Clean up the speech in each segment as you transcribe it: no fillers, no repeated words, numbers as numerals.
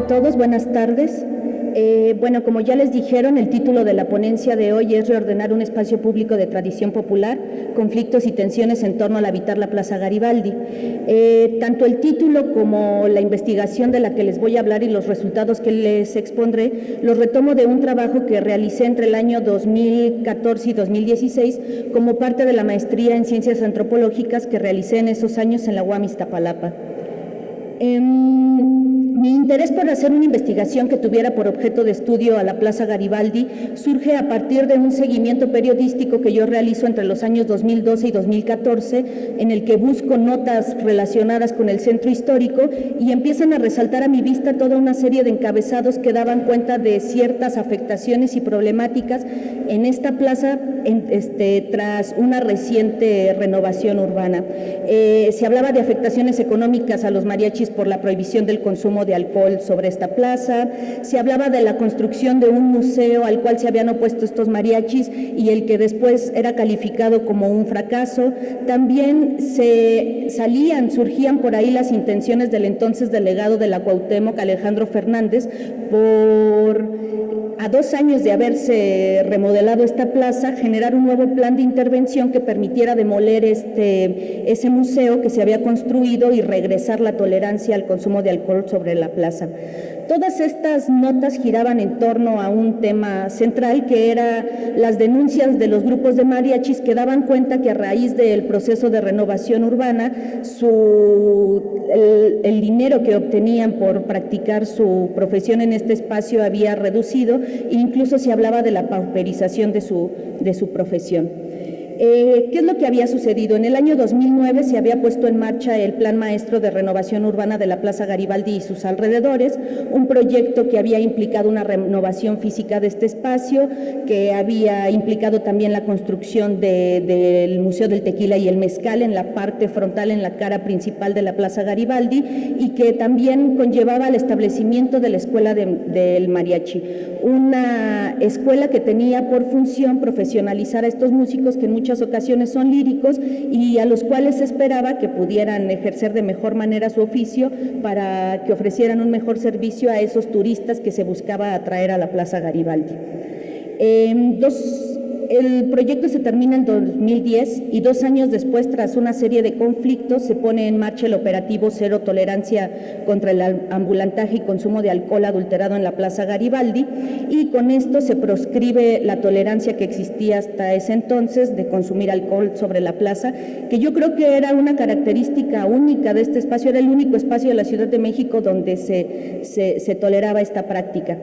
a todos, buenas tardes. Bueno, como ya les dijeron, el título de la ponencia de hoy es Reordenar un espacio público de tradición popular, conflictos y tensiones en torno al habitar la Plaza Garibaldi. Tanto el título como la investigación de la que les voy a hablar y los resultados que les expondré, los retomo de un trabajo que realicé entre el año 2014 y 2016 como parte de la maestría en Ciencias Antropológicas que realicé en esos años en la UAM Iztapalapa. Mi interés por hacer una investigación que tuviera por objeto de estudio a la Plaza Garibaldi surge a partir de un seguimiento periodístico que yo realizo entre los años 2012 y 2014, en el que busco notas relacionadas con el centro histórico y empiezan a resaltar a mi vista toda una serie de encabezados que daban cuenta de ciertas afectaciones y problemáticas en esta plaza tras una reciente renovación urbana. Se hablaba de afectaciones económicas a los mariachis por la prohibición del consumo de alcohol sobre esta plaza, se hablaba de la construcción de un museo al cual se habían opuesto estos mariachis y el que después era calificado como un fracaso. También surgían por ahí las intenciones del entonces delegado de la Cuauhtémoc, Alejandro Fernández, a 2 años de haberse remodelado esta plaza, generar un nuevo plan de intervención que permitiera demoler ese museo que se había construido y regresar la tolerancia al consumo de alcohol sobre la plaza. Todas estas notas giraban en torno a un tema central que era las denuncias de los grupos de mariachis que daban cuenta que a raíz del proceso de renovación urbana el dinero que obtenían por practicar su profesión en este espacio había reducido e incluso se hablaba de la pauperización de su profesión. ¿Qué es lo que había sucedido? En el año 2009 se había puesto en marcha el Plan Maestro de Renovación Urbana de la Plaza Garibaldi y sus alrededores, un proyecto que había implicado una renovación física de este espacio, que había implicado también la construcción del Museo del Tequila y el Mezcal en la parte frontal, en la cara principal de la Plaza Garibaldi, y que también conllevaba el establecimiento de la Escuela del Mariachi, una escuela que tenía por función profesionalizar a estos músicos que en muchas ocasiones son líricos y a los cuales se esperaba que pudieran ejercer de mejor manera su oficio para que ofrecieran un mejor servicio a esos turistas que se buscaba atraer a la Plaza Garibaldi. El proyecto se termina en 2010 y 2 años después, tras una serie de conflictos, se pone en marcha el operativo Cero Tolerancia contra el ambulantaje y consumo de alcohol adulterado en la Plaza Garibaldi, y con esto se proscribe la tolerancia que existía hasta ese entonces de consumir alcohol sobre la plaza, que yo creo que era una característica única de este espacio, era el único espacio de la Ciudad de México donde se toleraba esta práctica.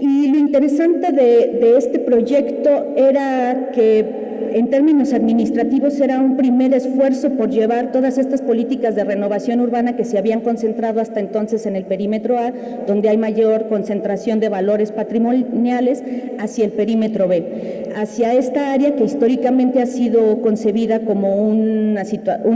Y lo interesante de este proyecto era que en términos administrativos era un primer esfuerzo por llevar todas estas políticas de renovación urbana que se habían concentrado hasta entonces en el perímetro A, donde hay mayor concentración de valores patrimoniales, hacia el perímetro B, hacia esta área que históricamente ha sido concebida como un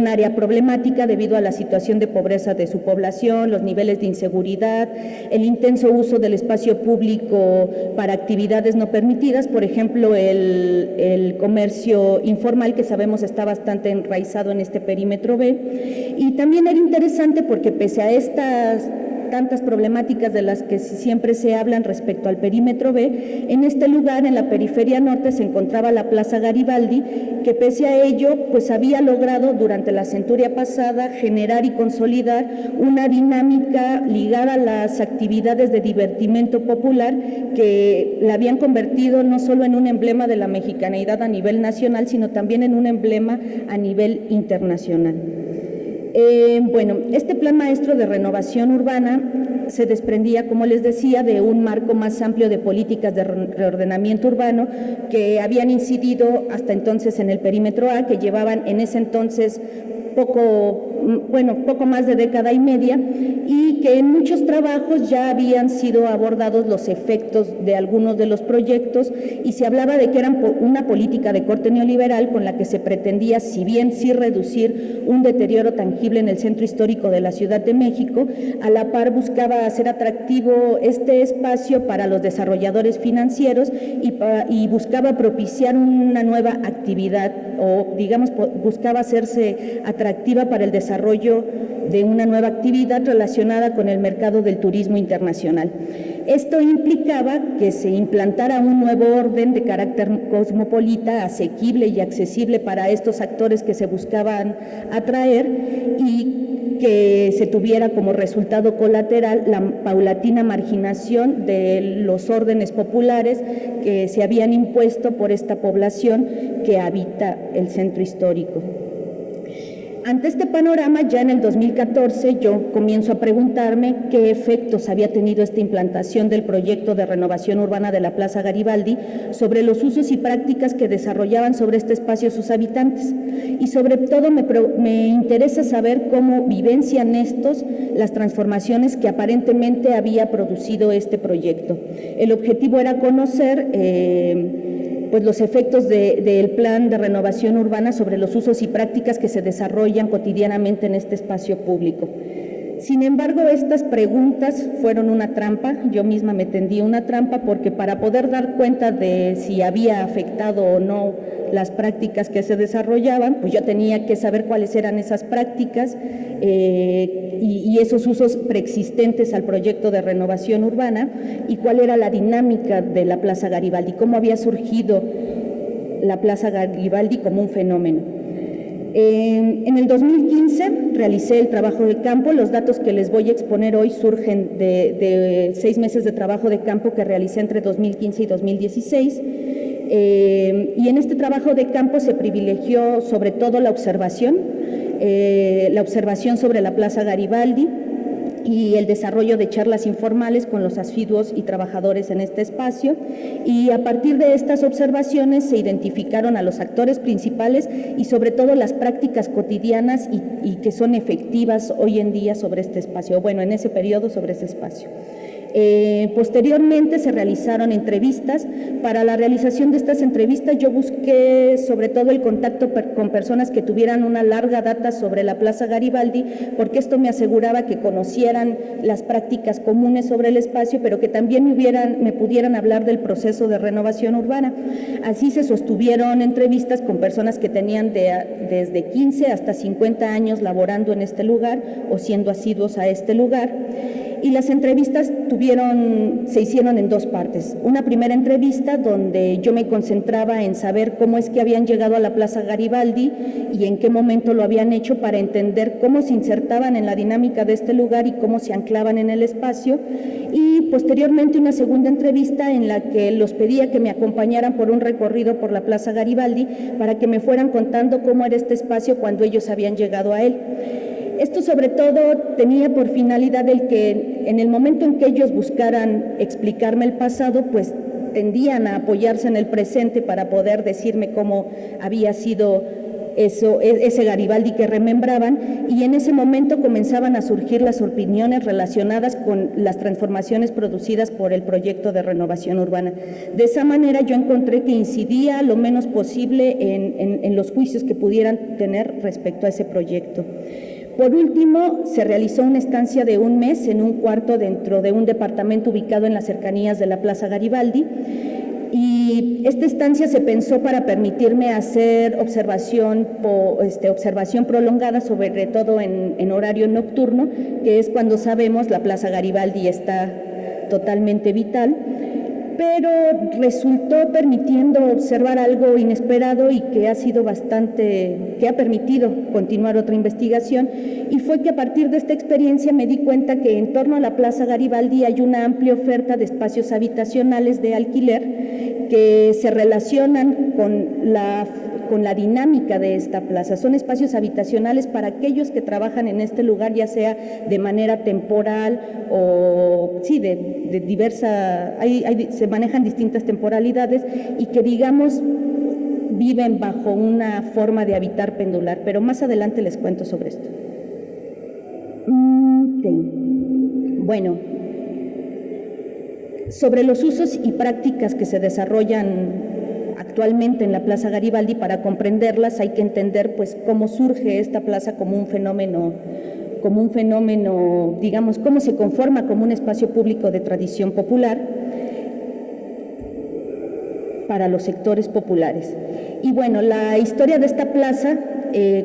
área problemática debido a la situación de pobreza de su población, los niveles de inseguridad, el intenso uso del espacio público para actividades no permitidas, por ejemplo, el comercio informal, que sabemos está bastante enraizado en este perímetro B. Y también era interesante porque pese a estas tantas problemáticas de las que siempre se hablan respecto al perímetro B, en este lugar, en la periferia norte, se encontraba la Plaza Garibaldi, que pese a ello, pues había logrado durante la centuria pasada generar y consolidar una dinámica ligada a las actividades de divertimento popular que la habían convertido no solo en un emblema de la mexicaneidad a nivel nacional, sino también en un emblema a nivel internacional. Bueno, este Plan Maestro de Renovación Urbana se desprendía, como les decía, de un marco más amplio de políticas de reordenamiento urbano que habían incidido hasta entonces en el perímetro A, que llevaban en ese entonces poco más de década y media, y que en muchos trabajos ya habían sido abordados los efectos de algunos de los proyectos y se hablaba de que eran una política de corte neoliberal con la que se pretendía, si bien sí reducir un deterioro tangible en el centro histórico de la Ciudad de México, a la par buscaba hacer atractivo este espacio para los desarrolladores financieros y buscaba propiciar una nueva actividad, o digamos buscaba hacerse atractiva para el desarrollo desarrollo de una nueva actividad relacionada con el mercado del turismo internacional. Esto implicaba que se implantara un nuevo orden de carácter cosmopolita, asequible y accesible para estos actores que se buscaban atraer, y que se tuviera como resultado colateral la paulatina marginación de los órdenes populares que se habían impuesto por esta población que habita el centro histórico. Ante este panorama, ya en el 2014, yo comienzo a preguntarme qué efectos había tenido esta implantación del proyecto de renovación urbana de la Plaza Garibaldi sobre los usos y prácticas que desarrollaban sobre este espacio sus habitantes. Y sobre todo me interesa saber cómo vivencian estos las transformaciones que aparentemente había producido este proyecto. El objetivo era conocer pues los efectos del plan de renovación urbana sobre los usos y prácticas que se desarrollan cotidianamente en este espacio público. Sin embargo, estas preguntas fueron una trampa. Yo misma me tendí una trampa, porque para poder dar cuenta de si había afectado o no las prácticas que se desarrollaban, pues yo tenía que saber cuáles eran esas prácticas y esos usos preexistentes al proyecto de renovación urbana, y cuál era la dinámica de la Plaza Garibaldi, cómo había surgido la Plaza Garibaldi como un fenómeno. En el 2015 realicé el trabajo de campo. Los datos que les voy a exponer hoy surgen de 6 meses de trabajo de campo que realicé entre 2015 y 2016. Y en este trabajo de campo se privilegió sobre todo la observación sobre la Plaza Garibaldi y el desarrollo de charlas informales con los asiduos y trabajadores en este espacio, y a partir de estas observaciones se identificaron a los actores principales y sobre todo las prácticas cotidianas y que son efectivas hoy en día sobre este espacio, bueno, en ese periodo sobre ese espacio. Posteriormente se realizaron entrevistas. Para la realización de estas entrevistas yo busqué sobre todo el contacto con personas que tuvieran una larga data sobre la Plaza Garibaldi, porque esto me aseguraba que conocieran las prácticas comunes sobre el espacio, pero que también me pudieran hablar del proceso de renovación urbana. Así se sostuvieron entrevistas con personas que tenían desde 15 hasta 50 años laborando en este lugar o siendo asiduos a este lugar. Y las entrevistas se hicieron en 2 partes. Una primera entrevista donde yo me concentraba en saber cómo es que habían llegado a la Plaza Garibaldi y en qué momento lo habían hecho, para entender cómo se insertaban en la dinámica de este lugar y cómo se anclaban en el espacio. Y posteriormente una segunda entrevista en la que los pedía que me acompañaran por un recorrido por la Plaza Garibaldi para que me fueran contando cómo era este espacio cuando ellos habían llegado a él. Esto sobre todo tenía por finalidad el que en el momento en que ellos buscaran explicarme el pasado, pues tendían a apoyarse en el presente para poder decirme cómo había sido ese Garibaldi que remembraban, y en ese momento comenzaban a surgir las opiniones relacionadas con las transformaciones producidas por el proyecto de renovación urbana. De esa manera yo encontré que incidía lo menos posible en los juicios que pudieran tener respecto a ese proyecto. Por último, se realizó una estancia de 1 mes en un cuarto dentro de un departamento ubicado en las cercanías de la Plaza Garibaldi, y esta estancia se pensó para permitirme hacer observación prolongada, sobre todo en horario nocturno, que es cuando sabemos la Plaza Garibaldi está totalmente vital, pero resultó permitiendo observar algo inesperado y que ha permitido continuar otra investigación, y fue que a partir de esta experiencia me di cuenta que en torno a la Plaza Garibaldi hay una amplia oferta de espacios habitacionales de alquiler que se relacionan con la dinámica de esta plaza. Son espacios habitacionales para aquellos que trabajan en este lugar, ya sea de manera temporal o sí, de diversa, se manejan distintas temporalidades, y que digamos viven bajo una forma de habitar pendular, pero más adelante les cuento sobre esto. Bueno, sobre los usos y prácticas que se desarrollan actualmente en la Plaza Garibaldi, para comprenderlas hay que entender pues cómo surge esta plaza como un fenómeno, digamos, cómo se conforma como un espacio público de tradición popular para los sectores populares. Y bueno, la historia de esta plaza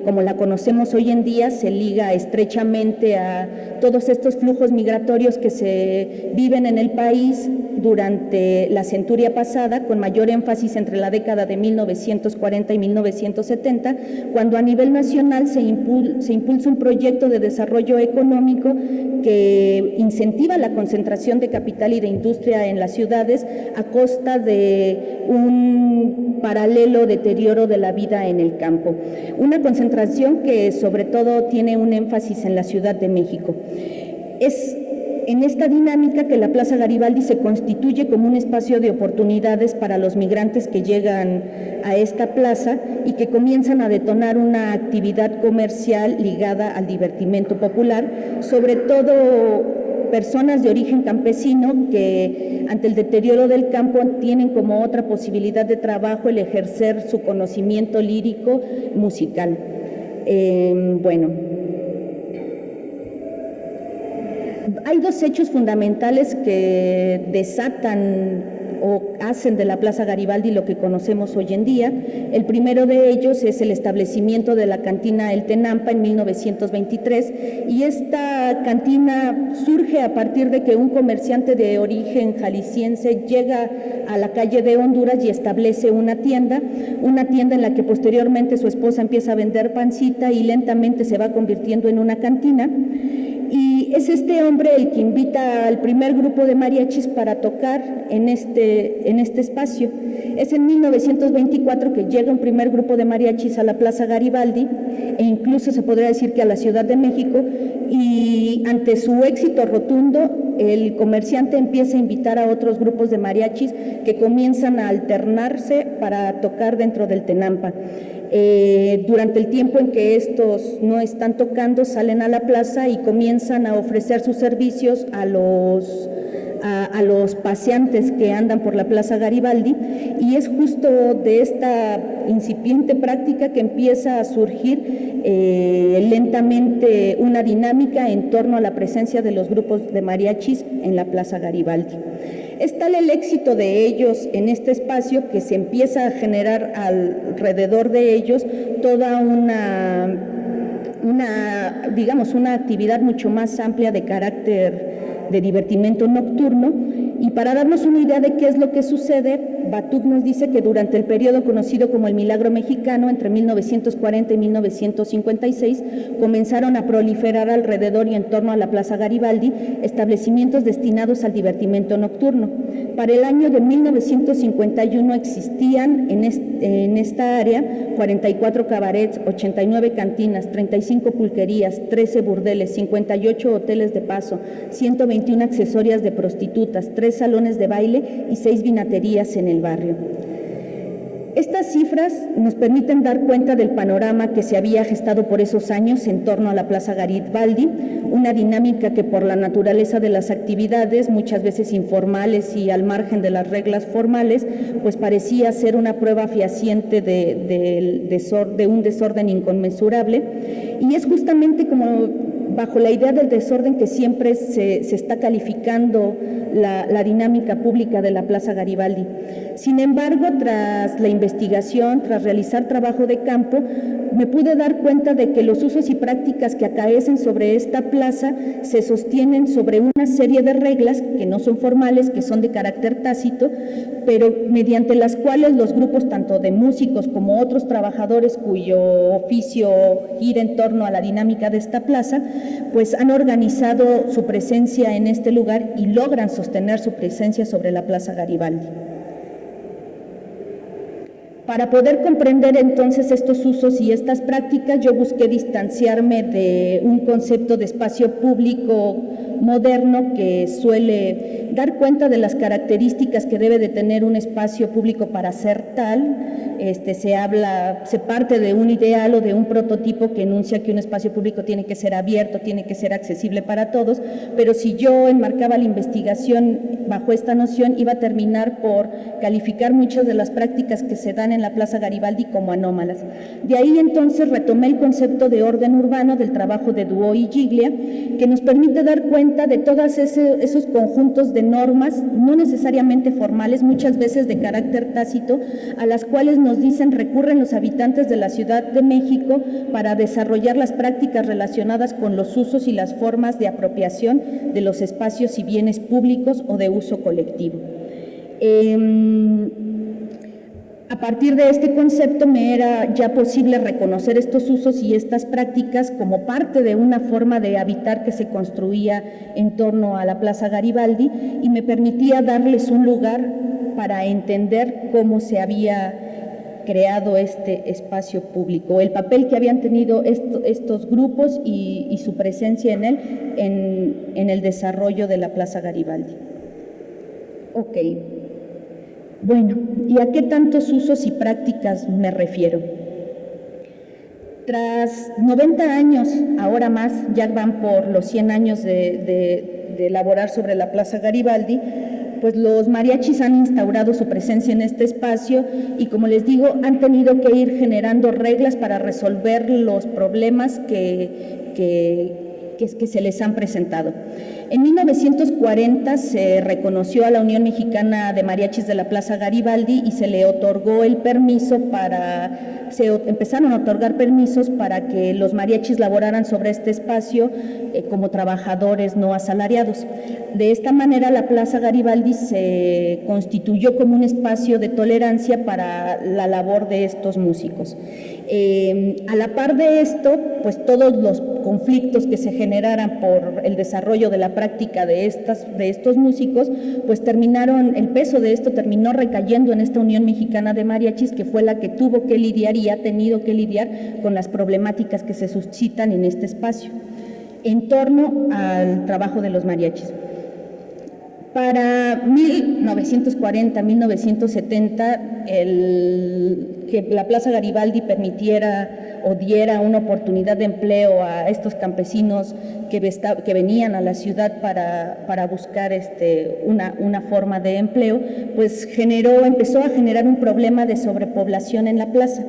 como la conocemos hoy en día, se liga estrechamente a todos estos flujos migratorios que se viven en el país durante la centuria pasada, con mayor énfasis entre la década de 1940 y 1970, cuando a nivel nacional se impulsa un proyecto de desarrollo económico que incentiva la concentración de capital y de industria en las ciudades a costa de un paralelo deterioro de la vida en el campo. Una concentración que sobre todo tiene un énfasis en la Ciudad de México. Es en esta dinámica que la Plaza Garibaldi se constituye como un espacio de oportunidades para los migrantes que llegan a esta plaza y que comienzan a detonar una actividad comercial ligada al divertimento popular, sobre todo personas de origen campesino que ante el deterioro del campo tienen como otra posibilidad de trabajo el ejercer su conocimiento lírico musical. Hay dos hechos fundamentales que desatan o hacen de la Plaza Garibaldi lo que conocemos hoy en día. El primero de ellos es el establecimiento de la cantina El Tenampa en 1923, y esta cantina surge a partir de que un comerciante de origen jalisciense llega a la calle de Honduras y establece una tienda en la que posteriormente su esposa empieza a vender pancita y lentamente se va convirtiendo en una cantina. Y es este hombre el que invita al primer grupo de mariachis para tocar en este espacio. Es en 1924 que llega un primer grupo de mariachis a la Plaza Garibaldi, e incluso se podría decir que a la Ciudad de México, y ante su éxito rotundo, el comerciante empieza a invitar a otros grupos de mariachis que comienzan a alternarse para tocar dentro del Tenampa. Durante el tiempo en que estos no están tocando, salen a la plaza y comienzan a ofrecer sus servicios a los paseantes que andan por la Plaza Garibaldi, y es justo de esta incipiente práctica que empieza a surgir lentamente una dinámica en torno a la presencia de los grupos de mariachis en la Plaza Garibaldi. Es tal el éxito de ellos en este espacio que se empieza a generar alrededor de ellos toda una actividad mucho más amplia de carácter de divertimento nocturno. Y para darnos una idea de qué es lo que sucede, Batuc nos dice que durante el periodo conocido como el Milagro Mexicano, entre 1940 y 1956, comenzaron a proliferar alrededor y en torno a la Plaza Garibaldi establecimientos destinados al divertimento nocturno. Para el año de 1951 existían en esta área 44 cabarets, 89 cantinas, 35 pulquerías, 13 burdeles, 58 hoteles de paso, 121 accesorias de prostitutas, 3 salones de baile y 6 vinaterías en el barrio. Estas cifras nos permiten dar cuenta del panorama que se había gestado por esos años en torno a la Plaza Garibaldi, una dinámica que por la naturaleza de las actividades, muchas veces informales y al margen de las reglas formales, pues parecía ser una prueba fehaciente de un desorden inconmensurable, y es justamente como bajo la idea del desorden que siempre se está calificando la dinámica pública de la Plaza Garibaldi. Sin embargo, tras la investigación, tras realizar trabajo de campo, me pude dar cuenta de que los usos y prácticas que acaecen sobre esta plaza se sostienen sobre una serie de reglas que no son formales, que son de carácter tácito, pero mediante las cuales los grupos tanto de músicos como otros trabajadores cuyo oficio gira en torno a la dinámica de esta plaza, pues han organizado su presencia en este lugar y logran sostener su presencia sobre la Plaza Garibaldi. Para poder comprender entonces estos usos y estas prácticas, yo busqué distanciarme de un concepto de espacio público moderno que suele dar cuenta de las características que debe de tener un espacio público para ser tal. Se parte de un ideal o de un prototipo que enuncia que un espacio público tiene que ser abierto, tiene que ser accesible para todos, pero si yo enmarcaba la investigación bajo esta noción, iba a terminar por calificar muchas de las prácticas que se dan en la Plaza Garibaldi como anómalas. De ahí entonces retomé el concepto de orden urbano del trabajo de Duo y Giglia, que nos permite dar cuenta de todos esos conjuntos de normas, no necesariamente formales, muchas veces de carácter tácito, a las cuales nos dicen recurren los habitantes de la Ciudad de México para desarrollar las prácticas relacionadas con los usos y las formas de apropiación de los espacios y bienes públicos o de uso colectivo. A partir de este concepto me era ya posible reconocer estos usos y estas prácticas como parte de una forma de habitar que se construía en torno a la Plaza Garibaldi y me permitía darles un lugar para entender cómo se había creado este espacio público, el papel que habían tenido estos grupos y su presencia en él en el desarrollo de la Plaza Garibaldi. Ok. Bueno, ¿y a qué tantos usos y prácticas me refiero? Tras 90 años, ahora más, ya van por los 100 años de elaborar sobre la Plaza Garibaldi, pues los mariachis han instaurado su presencia en este espacio y, como les digo, han tenido que ir generando reglas para resolver los problemas que se les han presentado. En 1940 se reconoció a la Unión Mexicana de Mariachis de la Plaza Garibaldi y se le otorgó el permiso empezaron a otorgar permisos para que los mariachis laboraran sobre este espacio como trabajadores no asalariados. De esta manera la Plaza Garibaldi se constituyó como un espacio de tolerancia para la labor de estos músicos. A la par de esto, pues todos los conflictos que se generaran por el desarrollo de la práctica de estos músicos, pues el peso de esto terminó recayendo en esta Unión Mexicana de Mariachis, que fue la que tuvo que lidiar y ha tenido que lidiar con las problemáticas que se suscitan en este espacio, en torno al trabajo de los mariachis. Para 1940, 1970, que la Plaza Garibaldi permitiera o diera una oportunidad de empleo a estos campesinos que venían a la ciudad para buscar una forma de empleo, pues empezó a generar un problema de sobrepoblación en la plaza.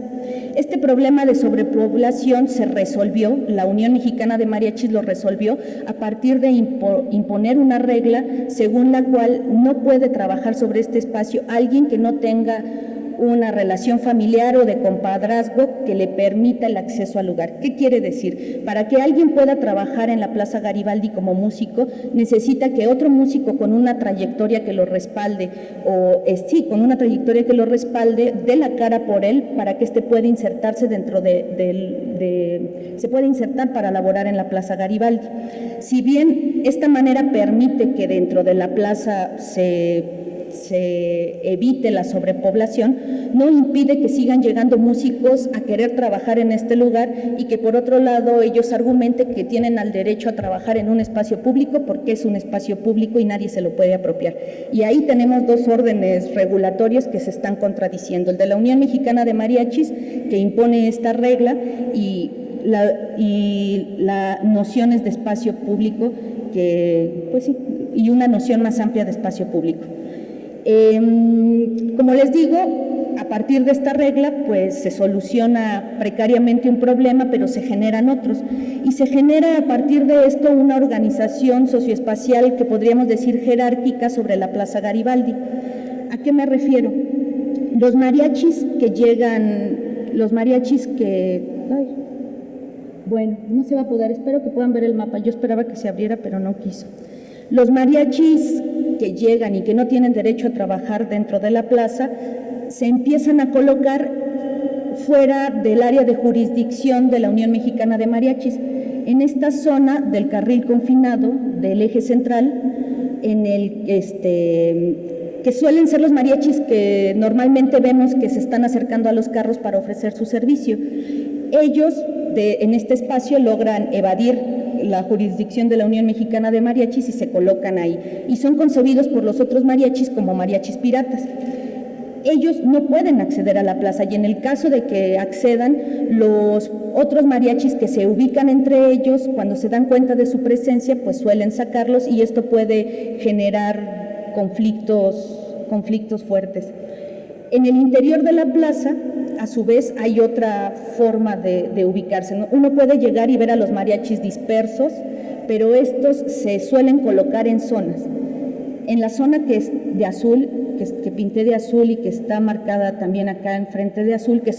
Este problema de sobrepoblación se resolvió, la Unión Mexicana de Mariachis lo resolvió a partir de imponer una regla según la cual no puede trabajar sobre este espacio alguien que no tenga una relación familiar o de compadrazgo que le permita el acceso al lugar. ¿Qué quiere decir? Para que alguien pueda trabajar en la Plaza Garibaldi como músico, necesita que otro músico con una trayectoria que lo respalde, con una trayectoria que lo respalde, dé la cara por él para que pueda insertarse se puede insertar para laborar en la Plaza Garibaldi. Si bien esta manera permite que dentro de la plaza se evite la sobrepoblación, no impide que sigan llegando músicos a querer trabajar en este lugar y que por otro lado ellos argumenten que tienen el derecho a trabajar en un espacio público porque es un espacio público y nadie se lo puede apropiar. Y ahí tenemos dos órdenes regulatorios que se están contradiciendo, el de la Unión Mexicana de Mariachis, que impone esta regla, y las nociones de espacio público, y una noción más amplia de espacio público. Como les digo, a partir de esta regla, pues se soluciona precariamente un problema, pero se generan otros. Y se genera a partir de esto una organización socioespacial que podríamos decir jerárquica sobre la Plaza Garibaldi. ¿A qué me refiero? Los mariachis bueno, no se va a poder, espero que puedan ver el mapa, yo esperaba que se abriera, pero no quiso. Los mariachis que llegan y que no tienen derecho a trabajar dentro de la plaza se empiezan a colocar fuera del área de jurisdicción de la Unión Mexicana de Mariachis, en esta zona del carril confinado del eje central, en el que suelen ser los mariachis que normalmente vemos que se están acercando a los carros para ofrecer su servicio. Ellos en este espacio logran evadir la jurisdicción de la Unión Mexicana de Mariachis y se colocan ahí, y son concebidos por los otros mariachis como mariachis piratas. Ellos no pueden acceder a la plaza, y en el caso de que accedan, los otros mariachis que se ubican entre ellos, cuando se dan cuenta de su presencia, pues suelen sacarlos, y esto puede generar conflictos fuertes. En el interior de la plaza, a su vez, hay otra forma de ubicarse, ¿no? Uno puede llegar y ver a los mariachis dispersos, pero estos se suelen colocar en zonas. En la zona que es de azul, que pinté de azul y que está marcada también acá enfrente de azul, que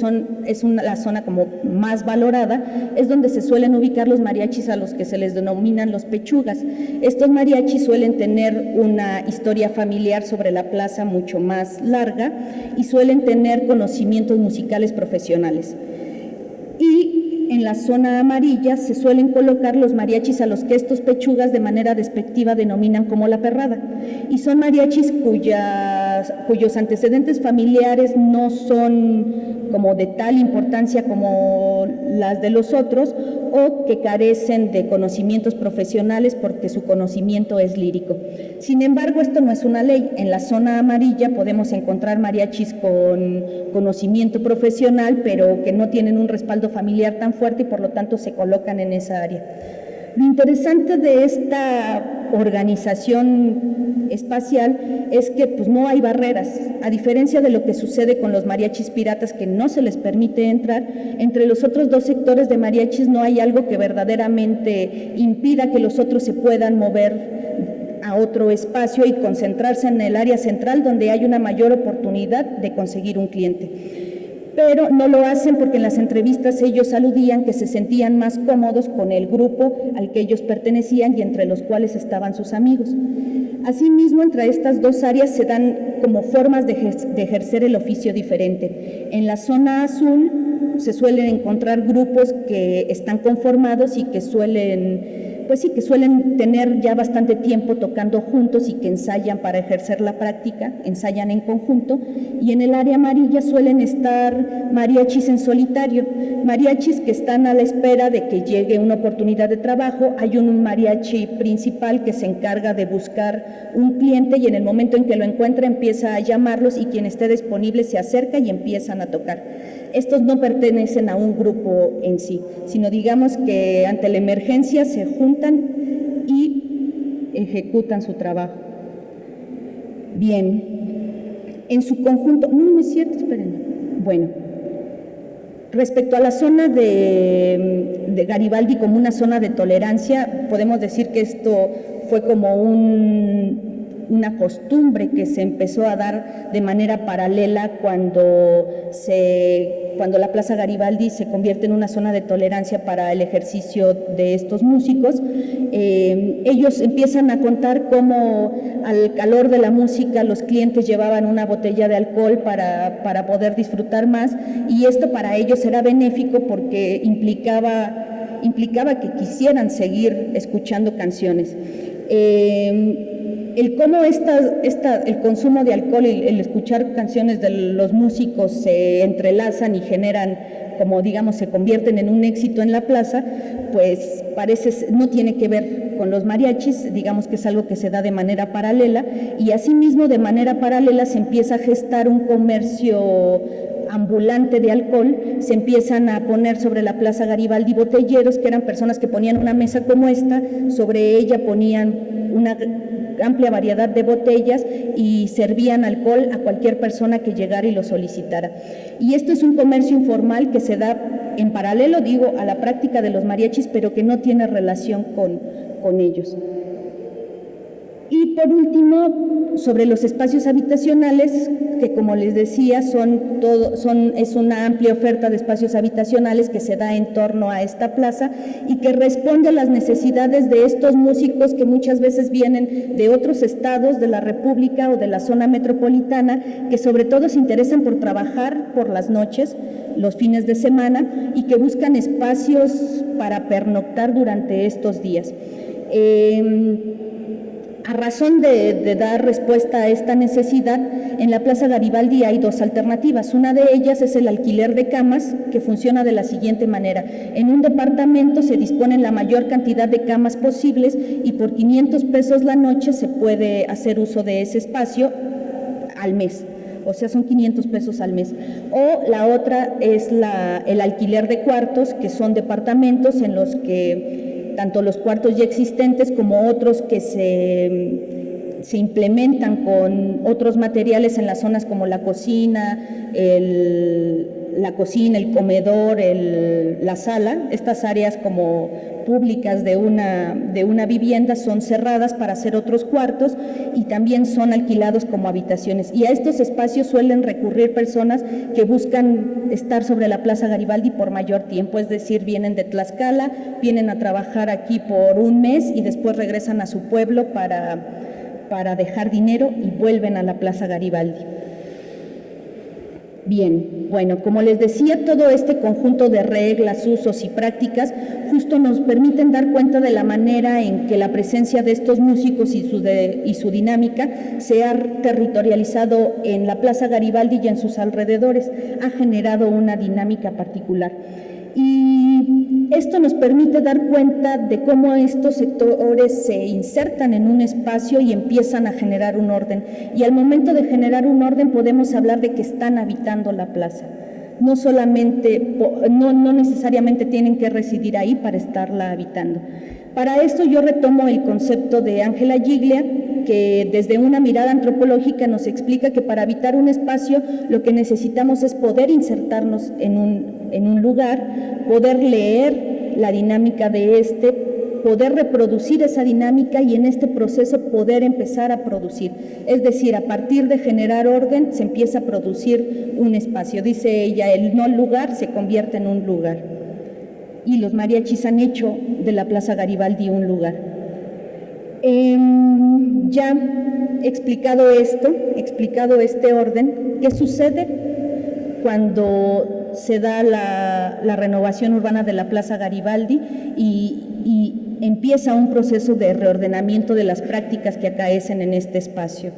la zona como más valorada, es donde se suelen ubicar los mariachis a los que se les denominan los pechugas. Estos mariachis suelen tener una historia familiar sobre la plaza mucho más larga y suelen tener conocimientos musicales profesionales. Y en la zona amarilla se suelen colocar los mariachis a los que estos pechugas de manera despectiva denominan como la perrada. Y son mariachis cuyos antecedentes familiares no son como de tal importancia como las de los otros, o que carecen de conocimientos profesionales porque su conocimiento es lírico. Sin embargo, esto no es una ley. En la zona amarilla podemos encontrar mariachis con conocimiento profesional, pero que no tienen un respaldo familiar tan fuerte y por lo tanto se colocan en esa área. Lo interesante de esta organización espacial es que pues, no hay barreras, a diferencia de lo que sucede con los mariachis piratas, que no se les permite entrar. Entre los otros dos sectores de mariachis no hay algo que verdaderamente impida que los otros se puedan mover a otro espacio y concentrarse en el área central, donde hay una mayor oportunidad de conseguir un cliente. Pero no lo hacen porque en las entrevistas ellos aludían que se sentían más cómodos con el grupo al que ellos pertenecían y entre los cuales estaban sus amigos. Asimismo, entre estas dos áreas se dan como formas de ejercer el oficio diferente. En la zona azul se suelen encontrar grupos que están conformados y que suelen tener ya bastante tiempo tocando juntos y que ensayan para ejercer la práctica, ensayan en conjunto. Y en el área amarilla suelen estar mariachis en solitario, mariachis que están a la espera de que llegue una oportunidad de trabajo. Hay un mariachi principal que se encarga de buscar un cliente y en el momento en que lo encuentra empieza a llamarlos y quien esté disponible se acerca y empiezan a tocar. Estos no pertenecen a un grupo en sí, sino digamos que ante la emergencia se juntan y ejecutan su trabajo. Bien, en su conjunto, no es cierto, esperen. Bueno, respecto a la zona de Garibaldi como una zona de tolerancia, podemos decir que esto fue como una costumbre que se empezó a dar de manera paralela cuando la Plaza Garibaldi se convierte en una zona de tolerancia para el ejercicio de estos músicos. Ellos empiezan a contar cómo al calor de la música los clientes llevaban una botella de alcohol para poder disfrutar más, y esto para ellos era benéfico porque implicaba que quisieran seguir escuchando canciones. El cómo el consumo de alcohol y el escuchar canciones de los músicos se entrelazan y generan, como digamos, se convierten en un éxito en la plaza, pues no tiene que ver con los mariachis, digamos que es algo que se da de manera paralela, y asimismo de manera paralela se empieza a gestar un comercio ambulante de alcohol. Se empiezan a poner sobre la Plaza Garibaldi botelleros, que eran personas que ponían una mesa como esta, sobre ella ponían una amplia variedad de botellas y servían alcohol a cualquier persona que llegara y lo solicitara. Y esto es un comercio informal que se da en paralelo, digo, a la práctica de los mariachis, pero que no tiene relación con ellos. Y por último, sobre los espacios habitacionales, que como les decía, es una amplia oferta de espacios habitacionales que se da en torno a esta plaza y que responde a las necesidades de estos músicos que muchas veces vienen de otros estados de la República o de la zona metropolitana, que sobre todo se interesan por trabajar por las noches, los fines de semana, y que buscan espacios para pernoctar durante estos días. A razón de dar respuesta a esta necesidad, en la Plaza Garibaldi hay dos alternativas. Una de ellas es el alquiler de camas, que funciona de la siguiente manera. En un departamento se disponen la mayor cantidad de camas posibles y por 500 pesos la noche se puede hacer uso de ese espacio al mes. O sea, son 500 pesos al mes. O la otra es el alquiler de cuartos, que son departamentos en los que tanto los cuartos ya existentes como otros que se implementan con otros materiales en las zonas como la cocina, el comedor, la sala. Estas áreas como públicas de una vivienda son cerradas para hacer otros cuartos y también son alquilados como habitaciones. Y a estos espacios suelen recurrir personas que buscan estar sobre la Plaza Garibaldi por mayor tiempo, es decir, vienen de Tlaxcala, vienen a trabajar aquí por un mes y después regresan a su pueblo para dejar dinero y vuelven a la Plaza Garibaldi. Bien, bueno, como les decía, todo este conjunto de reglas, usos y prácticas justo nos permiten dar cuenta de la manera en que la presencia de estos músicos y su dinámica se ha territorializado en la Plaza Garibaldi y en sus alrededores, ha generado una dinámica particular. Y esto nos permite dar cuenta de cómo estos sectores se insertan en un espacio y empiezan a generar un orden. Y al momento de generar un orden podemos hablar de que están habitando la plaza. No necesariamente tienen que residir ahí para estarla habitando. Para esto yo retomo el concepto de Ángela Giglia, que desde una mirada antropológica nos explica que para habitar un espacio lo que necesitamos es poder insertarnos en un lugar, poder leer la dinámica de poder reproducir esa dinámica y en este proceso poder empezar a producir. Es decir, a partir de generar orden se empieza a producir un espacio. Dice ella, el no lugar se convierte en un lugar. Y los mariachis han hecho de la Plaza Garibaldi un lugar. Ya explicado este orden, ¿qué sucede cuando se da la renovación urbana de la Plaza Garibaldi y empieza un proceso de reordenamiento de las prácticas que acaecen en este espacio?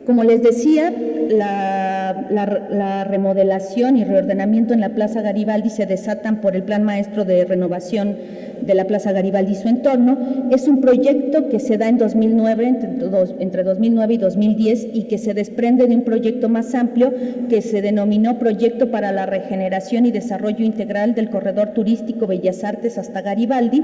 Como les decía, la remodelación y reordenamiento en la Plaza Garibaldi se desatan por el Plan Maestro de Renovación de la Plaza Garibaldi y su entorno. Es un proyecto que se da en 2009, entre 2009 y 2010, y que se desprende de un proyecto más amplio que se denominó Proyecto para la Regeneración y Desarrollo Integral del Corredor Turístico Bellas Artes hasta Garibaldi.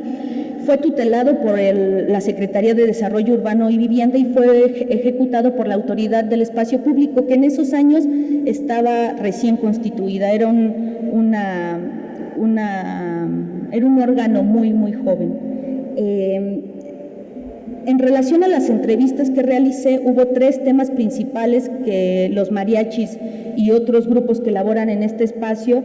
Fue tutelado por la Secretaría de Desarrollo Urbano y Vivienda y fue ejecutado por la Autoridad del Espacio Público, que en esos años estaba recién constituida. Era un órgano muy joven. En relación a las entrevistas que realicé, hubo 3 temas principales que los mariachis y otros grupos que laboran en este espacio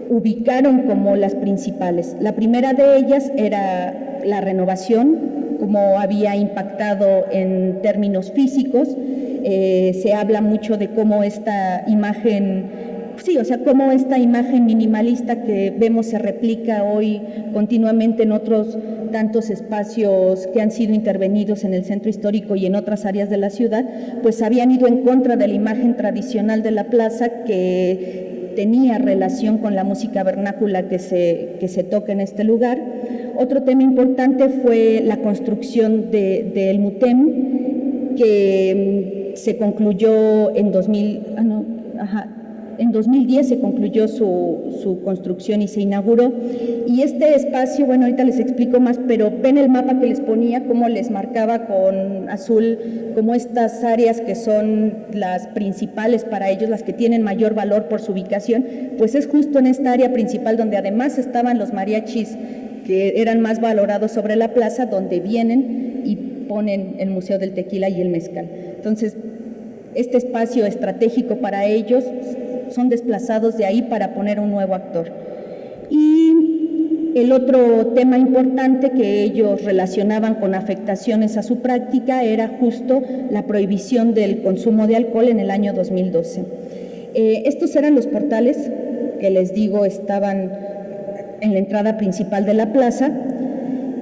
ubicaron como las principales. La primera de ellas era la renovación, cómo había impactado en términos físicos. Se habla mucho de cómo esta imagen minimalista que vemos se replica hoy continuamente en otros tantos espacios que han sido intervenidos en el centro histórico y en otras áreas de la ciudad, pues habían ido en contra de la imagen tradicional de la plaza que tenía relación con la música vernácula que se toca en este lugar. Otro tema importante fue la construcción del MUTEM, que se concluyó en 2010 se concluyó su construcción y se inauguró. Y este espacio, bueno, ahorita les explico más, pero ven el mapa que les ponía, cómo les marcaba con azul, como estas áreas que son las principales para ellos, las que tienen mayor valor por su ubicación, pues es justo en esta área principal donde además estaban los mariachis que eran más valorados sobre la plaza, donde vienen y ponen el Museo del Tequila y el Mezcal. Entonces, este espacio estratégico para ellos, son desplazados de ahí para poner un nuevo actor. Y el otro tema importante que ellos relacionaban con afectaciones a su práctica era justo la prohibición del consumo de alcohol en el año 2012. Estos eran los portales que les digo estaban en la entrada principal de la plaza,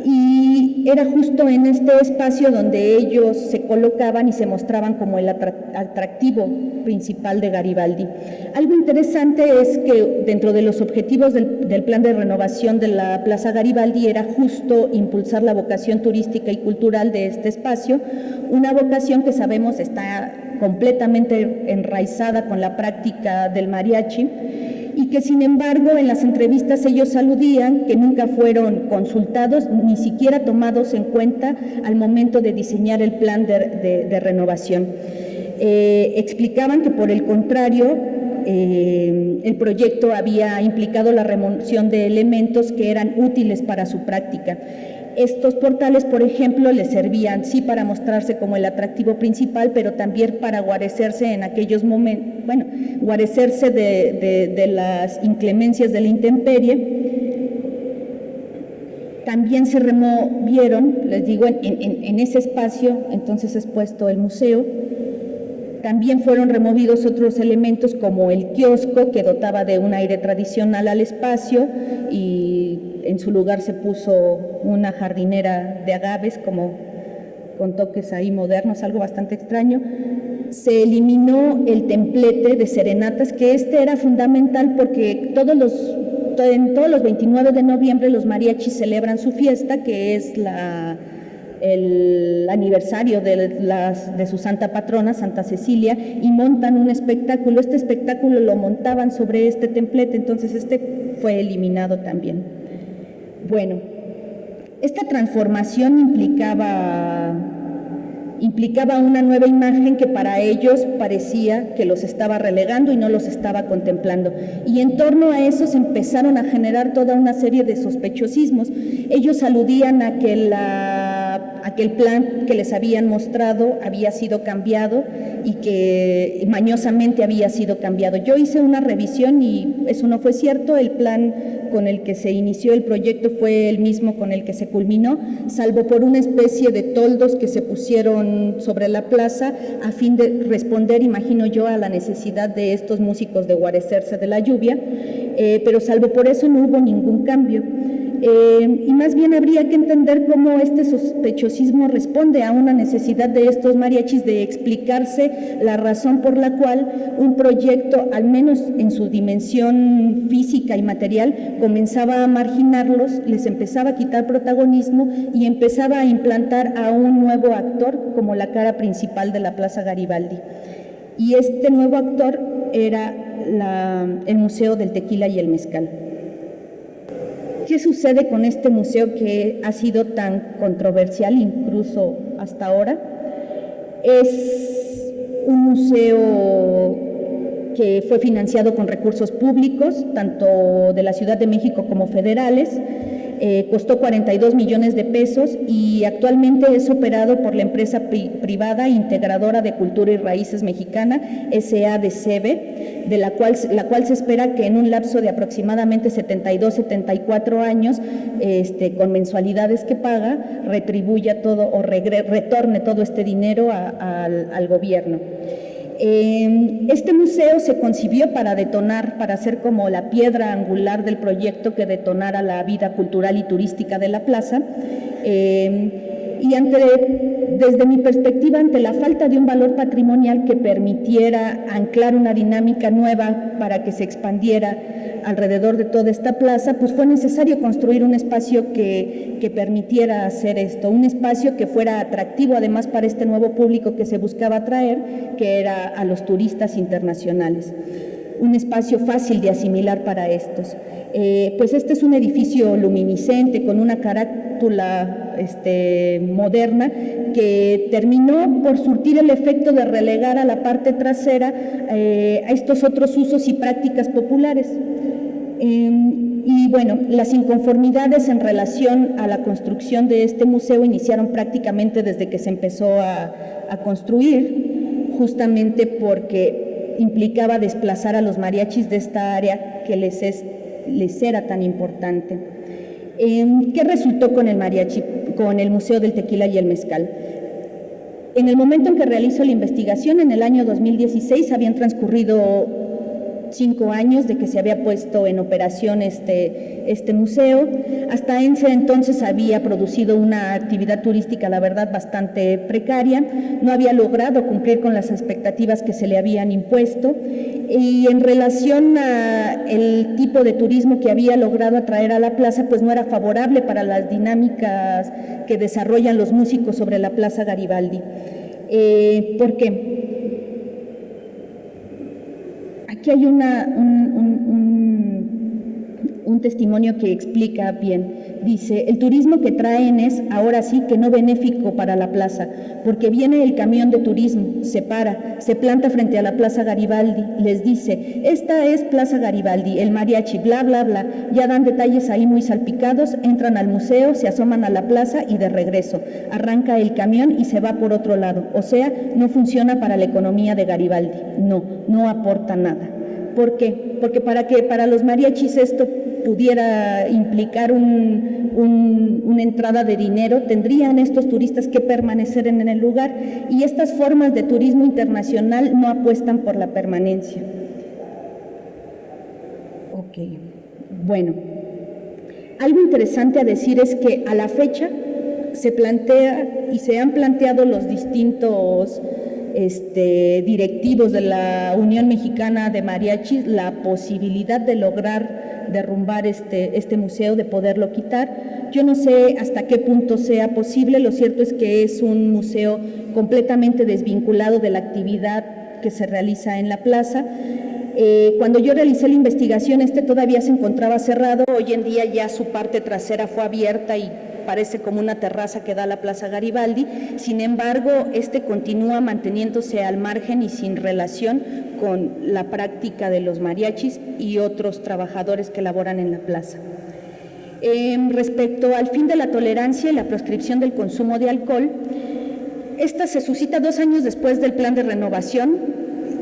y era justo en este espacio donde ellos se colocaban y se mostraban como el atractivo principal de Garibaldi. Algo interesante es que dentro de los objetivos del plan de renovación de la Plaza Garibaldi era justo impulsar la vocación turística y cultural de este espacio, una vocación que sabemos está completamente enraizada con la práctica del mariachi, y que sin embargo en las entrevistas ellos aludían que nunca fueron consultados ni siquiera tomados en cuenta al momento de diseñar el plan de renovación. Explicaban que por el contrario el proyecto había implicado la remoción de elementos que eran útiles para su práctica. Estos portales, por ejemplo, les servían sí para mostrarse como el atractivo principal, pero también para guarecerse en aquellos momentos, guarecerse de las inclemencias de la intemperie. También se removieron, les digo, en ese espacio, entonces expuesto el museo. También fueron removidos otros elementos como el kiosco, que dotaba de un aire tradicional al espacio, y en su lugar se puso una jardinera de agaves, como con toques ahí modernos, algo bastante extraño. Se eliminó el templete de serenatas, que era fundamental porque en todos los 29 de noviembre los mariachis celebran su fiesta, que es el aniversario de su santa patrona, Santa Cecilia, y montan un espectáculo. Este espectáculo lo montaban sobre este templete, entonces fue eliminado también. Bueno, esta transformación implicaba una nueva imagen que para ellos parecía que los estaba relegando y no los estaba contemplando. Y en torno a eso se empezaron a generar toda una serie de sospechosismos. Ellos aludían a que el plan que les habían mostrado había sido cambiado y que mañosamente había sido cambiado. Yo hice una revisión y eso no fue cierto. El plan con el que se inició el proyecto fue el mismo con el que se culminó, salvo por una especie de toldos que se pusieron sobre la plaza a fin de responder, imagino yo, a la necesidad de estos músicos de guarecerse de la lluvia, pero salvo por eso no hubo ningún cambio. Y más bien habría que entender cómo este sospechosismo responde a una necesidad de estos mariachis de explicarse la razón por la cual un proyecto, al menos en su dimensión física y material, comenzaba a marginarlos, les empezaba a quitar protagonismo y empezaba a implantar a un nuevo actor como la cara principal de la Plaza Garibaldi. Y este nuevo actor era el Museo del Tequila y el Mezcal. ¿Qué sucede con este museo que ha sido tan controversial incluso hasta ahora? Es un museo que fue financiado con recursos públicos, tanto de la Ciudad de México como federales. Costó 42 millones de pesos y actualmente es operado por la empresa privada Integradora de Cultura y Raíces Mexicana, SADCB, de la cual se espera que en un lapso de aproximadamente 72-74 años, con mensualidades que paga, retribuya todo o retorne todo este dinero al gobierno. Este museo se concibió para ser como la piedra angular del proyecto que detonara la vida cultural y turística de la plaza, y desde mi perspectiva, ante la falta de un valor patrimonial que permitiera anclar una dinámica nueva para que se expandiera alrededor de toda esta plaza, pues fue necesario construir un espacio que permitiera hacer esto, un espacio que fuera atractivo además para este nuevo público que se buscaba atraer, que era a los turistas internacionales. Un espacio fácil de asimilar para estos. Pues este es un edificio luminiscente con una carátula moderna que terminó por surtir el efecto de relegar a la parte trasera a estos otros usos y prácticas populares. Y bueno, las inconformidades en relación a la construcción de este museo iniciaron prácticamente desde que se empezó a construir, justamente porque implicaba desplazar a los mariachis de esta área que les era tan importante. ¿Qué resultó con el Museo del Tequila y el Mezcal? En el momento en que realizo la investigación, en el año 2016, habían transcurrido 5 años de que se había puesto en operación este museo. Hasta ese entonces había producido una actividad turística, la verdad, bastante precaria. No había logrado cumplir con las expectativas que se le habían impuesto. Y en relación al tipo de turismo que había logrado atraer a la plaza, pues no era favorable para las dinámicas que desarrollan los músicos sobre la Plaza Garibaldi. ¿Por qué? Aquí hay un un testimonio que explica bien. Dice, el turismo que traen es, ahora sí, que no benéfico para la plaza, porque viene el camión de turismo, se para, se planta frente a la Plaza Garibaldi, les dice, esta es Plaza Garibaldi, el mariachi, bla, bla, bla, ya dan detalles ahí muy salpicados, entran al museo, se asoman a la plaza y de regreso, arranca el camión y se va por otro lado, o sea, no funciona para la economía de Garibaldi, no aporta nada. ¿Por qué? Porque para que para los mariachis esto pudiera implicar una entrada de dinero, tendrían estos turistas que permanecer en el lugar, y estas formas de turismo internacional no apuestan por la permanencia. Ok, bueno, algo interesante a decir es que a la fecha se plantea y se han planteado los distintos directivos de la Unión Mexicana de Mariachis la posibilidad de lograr derrumbar este museo, de poderlo quitar. Yo no sé hasta qué punto sea posible, lo cierto es que es un museo completamente desvinculado de la actividad que se realiza en la plaza. Cuando yo realicé la investigación, todavía se encontraba cerrado, hoy en día ya su parte trasera fue abierta y parece como una terraza que da a la Plaza Garibaldi. Sin embargo, continúa manteniéndose al margen y sin relación con la práctica de los mariachis y otros trabajadores que laboran en la plaza. Respecto al fin de la tolerancia y la proscripción del consumo de alcohol, esta se suscita 2 años después del plan de renovación,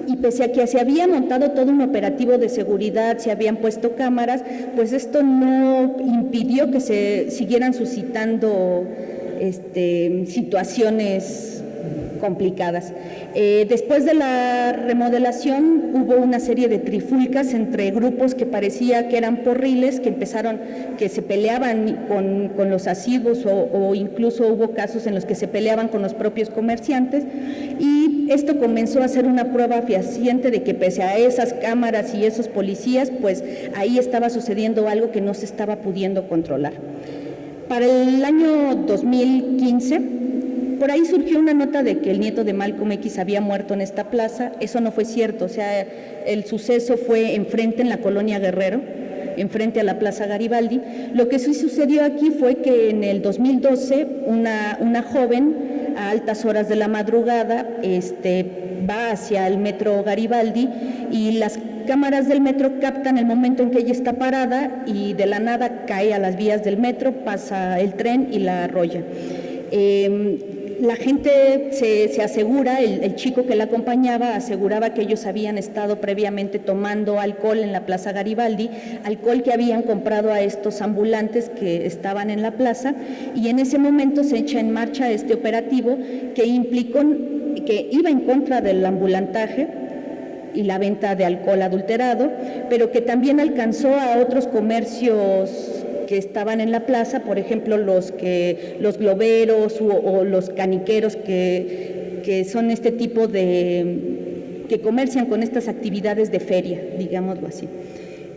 y pese a que se había montado todo un operativo de seguridad, se habían puesto cámaras, pues esto no impidió que se siguieran suscitando situaciones complicadas. Después de la remodelación hubo una serie de trifulcas entre grupos que parecía que eran porriles, que se peleaban con los asiduos o incluso hubo casos en los que se peleaban con los propios comerciantes, y esto comenzó a ser una prueba fehaciente de que pese a esas cámaras y esos policías, pues ahí estaba sucediendo algo que no se estaba pudiendo controlar. Para el año 2015, por ahí surgió una nota de que el nieto de Malcolm X había muerto en esta plaza. Eso no fue cierto, o sea, el suceso fue enfrente en la colonia Guerrero, enfrente a la Plaza Garibaldi. Lo que sí sucedió aquí fue que en el 2012 una joven a altas horas de la madrugada va hacia el metro Garibaldi y las cámaras del metro captan el momento en que ella está parada y de la nada cae a las vías del metro, pasa el tren y la arrolla. La gente se asegura, el chico que la acompañaba aseguraba que ellos habían estado previamente tomando alcohol en la Plaza Garibaldi, alcohol que habían comprado a estos ambulantes que estaban en la plaza, y en ese momento se echa en marcha este operativo que implicó que iba en contra del ambulantaje y la venta de alcohol adulterado, pero que también alcanzó a otros comercios que estaban en la plaza, por ejemplo los globeros o los caniqueros que son este tipo que comercian con estas actividades de feria, digámoslo así.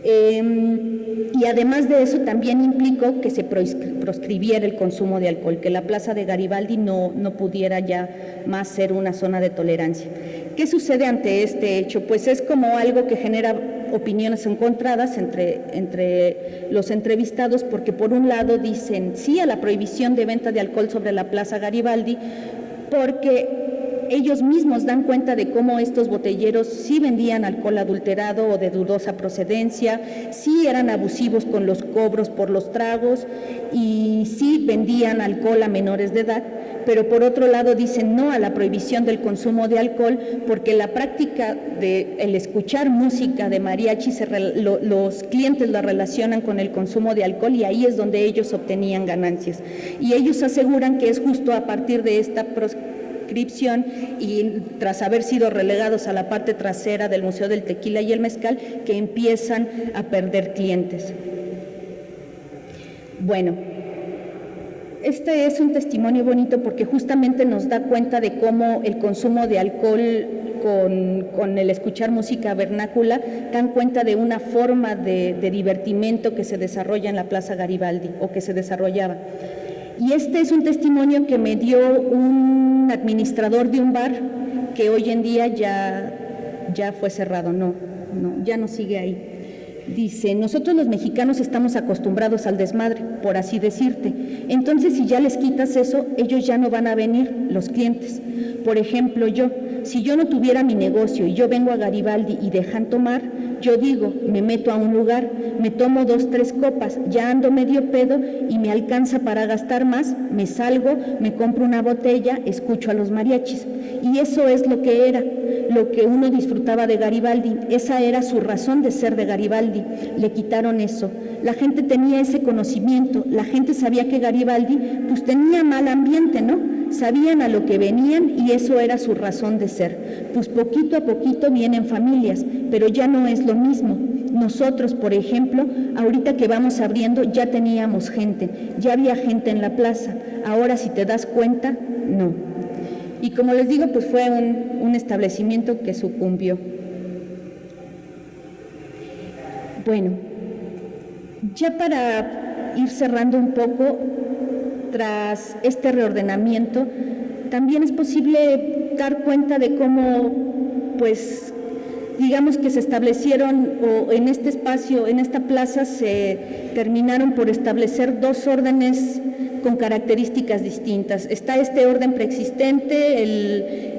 Y además de eso también implicó que se proscribiera el consumo de alcohol, que la Plaza de Garibaldi no pudiera ya más ser una zona de tolerancia. ¿Qué sucede ante este hecho? Pues es como algo que genera opiniones encontradas entre los entrevistados, porque por un lado dicen sí a la prohibición de venta de alcohol sobre la Plaza Garibaldi, porque ellos mismos dan cuenta de cómo estos botelleros sí vendían alcohol adulterado o de dudosa procedencia, sí eran abusivos con los cobros por los tragos y sí vendían alcohol a menores de edad, pero por otro lado dicen no a la prohibición del consumo de alcohol porque la práctica de el escuchar música de mariachi, los clientes la relacionan con el consumo de alcohol y ahí es donde ellos obtenían ganancias. Y ellos aseguran que es justo a partir de esta proscripción y tras haber sido relegados a la parte trasera del Museo del Tequila y el Mezcal que empiezan a perder clientes. Bueno, este es un testimonio bonito porque justamente nos da cuenta de cómo el consumo de alcohol con el escuchar música vernácula dan cuenta de una forma de divertimento que se desarrolla en la Plaza Garibaldi o que se desarrollaba. Y este es un testimonio que me dio un administrador de un bar que hoy en día ya fue cerrado, ya no sigue ahí. Dice, nosotros los mexicanos estamos acostumbrados al desmadre, por así decirte. Entonces, si ya les quitas eso, ellos ya no van a venir, los clientes. Por ejemplo, si yo no tuviera mi negocio y yo vengo a Garibaldi y dejan tomar, yo digo, me meto a un lugar, me tomo 2, 3 copas, ya ando medio pedo y me alcanza para gastar más, me salgo, me compro una botella, escucho a los mariachis. Y eso es lo que era, lo que uno disfrutaba de Garibaldi, esa era su razón de ser de Garibaldi. Le quitaron eso. La gente tenía ese conocimiento, la gente sabía que Garibaldi pues tenía mal ambiente, ¿no? Sabían a lo que venían y eso era su razón de ser. Pues poquito a poquito vienen familias, pero ya no es lo mismo. Nosotros, por ejemplo, ahorita que vamos abriendo ya teníamos gente, ya había gente en la plaza. Ahora, si te das cuenta, no. Y como les digo, pues fue un establecimiento que sucumbió. Bueno, ya para ir cerrando un poco, tras este reordenamiento, también es posible dar cuenta de cómo, pues, digamos que se establecieron, o en este espacio, en esta plaza, se terminaron por establecer 2 órdenes con características distintas. Está este orden preexistente,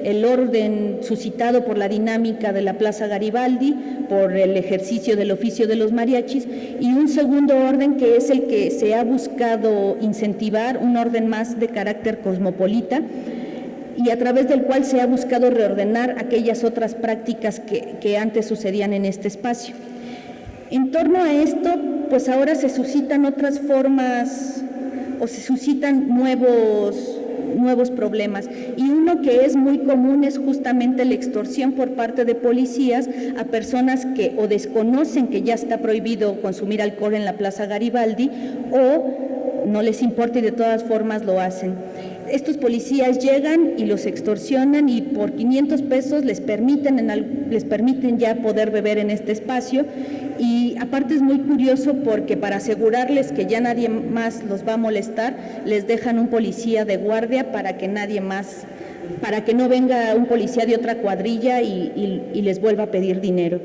el orden suscitado por la dinámica de la Plaza Garibaldi, por el ejercicio del oficio de los mariachis, y un segundo orden que es el que se ha buscado incentivar, un orden más de carácter cosmopolita, y a través del cual se ha buscado reordenar aquellas otras prácticas que antes sucedían en este espacio. En torno a esto, pues ahora se suscitan otras formas o se suscitan nuevos problemas, y uno que es muy común es justamente la extorsión por parte de policías a personas que o desconocen que ya está prohibido consumir alcohol en la Plaza Garibaldi o no les importa y de todas formas lo hacen. Estos policías llegan y los extorsionan y por 500 pesos les permiten ya poder beber en este espacio, y aparte es muy curioso porque para asegurarles que ya nadie más los va a molestar, les dejan un policía de guardia para que no venga un policía de otra cuadrilla y les vuelva a pedir dinero.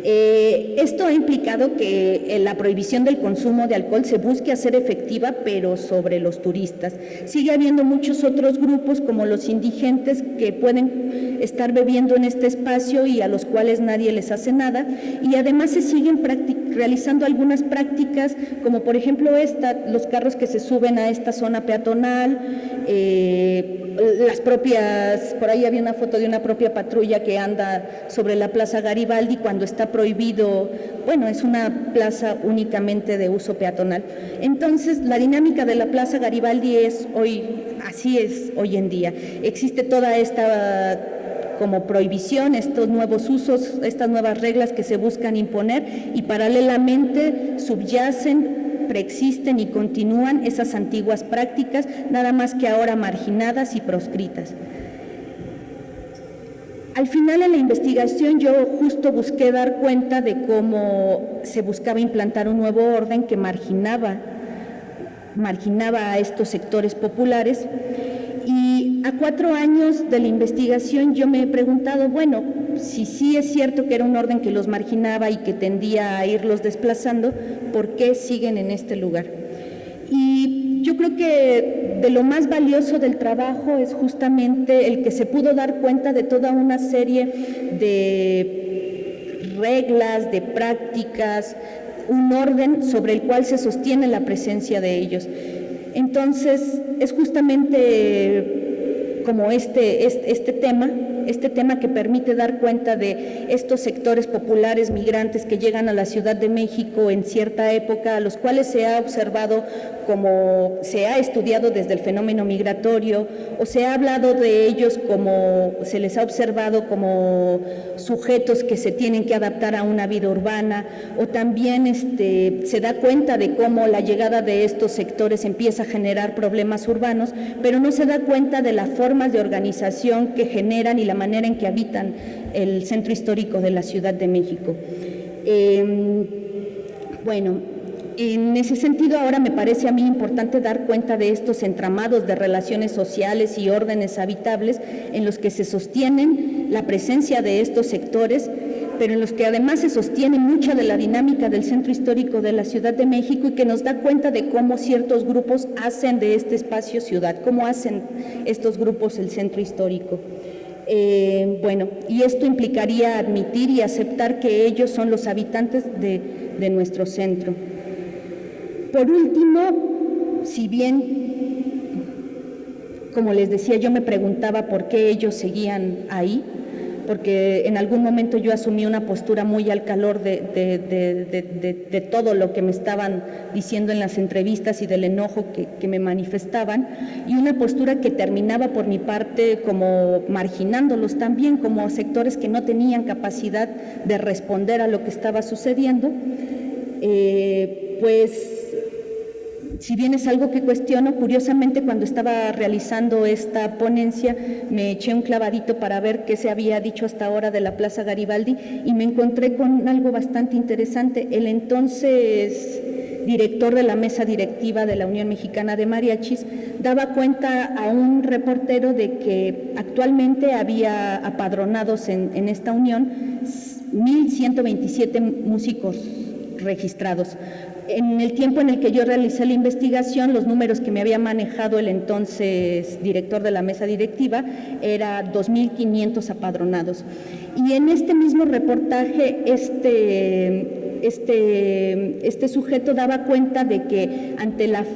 Esto ha implicado que la prohibición del consumo de alcohol se busque hacer efectiva, pero sobre los turistas. Sigue habiendo muchos otros grupos, como los indigentes, que pueden estar bebiendo en este espacio y a los cuales nadie les hace nada, y además se siguen realizando algunas prácticas, como por ejemplo los carros que se suben a esta zona peatonal, las propias, por ahí había una foto de una propia patrulla que anda sobre la Plaza Garibaldi cuando está prohibido, bueno, es una plaza únicamente de uso peatonal. Entonces, la dinámica de la Plaza Garibaldi así es hoy en día. Existe toda esta como prohibición, estos nuevos usos, estas nuevas reglas que se buscan imponer, y paralelamente subyacen, preexisten y continúan esas antiguas prácticas, nada más que ahora marginadas y proscritas. Al final, en la investigación, yo justo busqué dar cuenta de cómo se buscaba implantar un nuevo orden que marginaba a estos sectores populares, y a 4 años de la investigación yo me he preguntado, bueno, si sí es cierto que era un orden que los marginaba y que tendía a irlos desplazando, ¿por qué siguen en este lugar? Y yo creo que de lo más valioso del trabajo es justamente el que se pudo dar cuenta de toda una serie de reglas, de prácticas, un orden sobre el cual se sostiene la presencia de ellos. Entonces, es justamente como este tema que permite dar cuenta de estos sectores populares migrantes que llegan a la Ciudad de México en cierta época, a los cuales se ha observado como se ha estudiado desde el fenómeno migratorio, o se ha hablado de ellos como se les ha observado como sujetos que se tienen que adaptar a una vida urbana, o también se da cuenta de cómo la llegada de estos sectores empieza a generar problemas urbanos, pero no se da cuenta de las formas de organización que generan y la manera en que habitan el centro histórico de la Ciudad de México. Bueno, en ese sentido, ahora me parece a mí importante dar cuenta de estos entramados de relaciones sociales y órdenes habitables en los que se sostienen la presencia de estos sectores, pero en los que además se sostiene mucha de la dinámica del centro histórico de la Ciudad de México y que nos da cuenta de cómo ciertos grupos hacen de este espacio ciudad, cómo hacen estos grupos el centro histórico. Bueno, y esto implicaría admitir y aceptar que ellos son los habitantes de nuestro centro. Por último, si bien, como les decía, yo me preguntaba por qué ellos seguían ahí, porque en algún momento yo asumí una postura muy al calor de todo lo que me estaban diciendo en las entrevistas y del enojo que me manifestaban, y una postura que terminaba por mi parte como marginándolos también como sectores que no tenían capacidad de responder a lo que estaba sucediendo. Pues si bien es algo que cuestiono, curiosamente cuando estaba realizando esta ponencia me eché un clavadito para ver qué se había dicho hasta ahora de la Plaza Garibaldi y me encontré con algo bastante interesante. El entonces director de la mesa directiva de la Unión Mexicana de Mariachis daba cuenta a un reportero de que actualmente había apadronados en esta unión 1,127 músicos registrados. En el tiempo en el que yo realicé la investigación, los números que me había manejado el entonces director de la mesa directiva era 2,500 apadronados. Y en este mismo reportaje, este sujeto daba cuenta de que ante la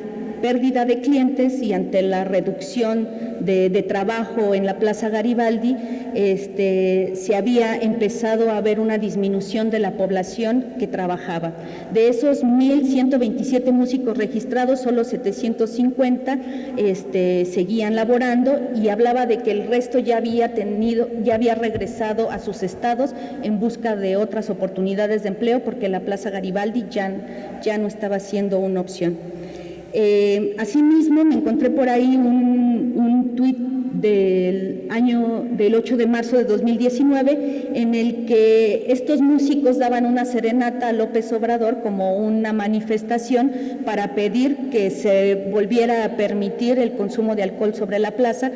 pérdida de clientes y ante la reducción de trabajo en la Plaza Garibaldi, se había empezado a ver una disminución de la población que trabajaba. De esos 1,127 músicos registrados, solo 750 seguían laborando, y hablaba de que el resto ya había regresado a sus estados en busca de otras oportunidades de empleo, porque la Plaza Garibaldi ya no estaba siendo una opción. Asimismo, me encontré por ahí un tuit del 8 de marzo de 2019 en el que estos músicos daban una serenata a López Obrador como una manifestación para pedir que se volviera a permitir el consumo de alcohol sobre la plaza,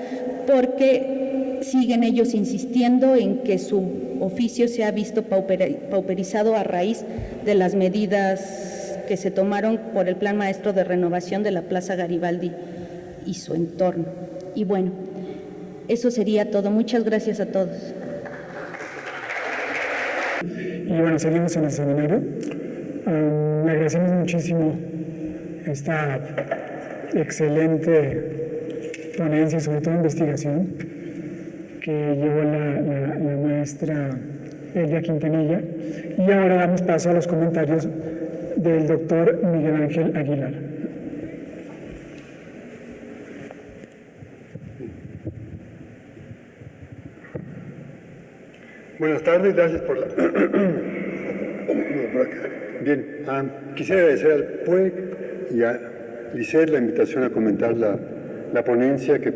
porque siguen ellos insistiendo en que su oficio se ha visto pauperizado a raíz de las medidas que se tomaron por el Plan Maestro de Renovación de la Plaza Garibaldi y su entorno. Y bueno, eso sería todo. Muchas gracias a todos. Y bueno, seguimos en el seminario. Le agradecemos muchísimo esta excelente ponencia y sobre todo investigación que llevó la maestra Elia Quintanilla. Y ahora damos paso a los comentarios del doctor Miguel Ángel Aguilar. Buenas tardes, gracias por la... Bien, quisiera agradecer al PUEC y a Lisset la invitación a comentar la ponencia que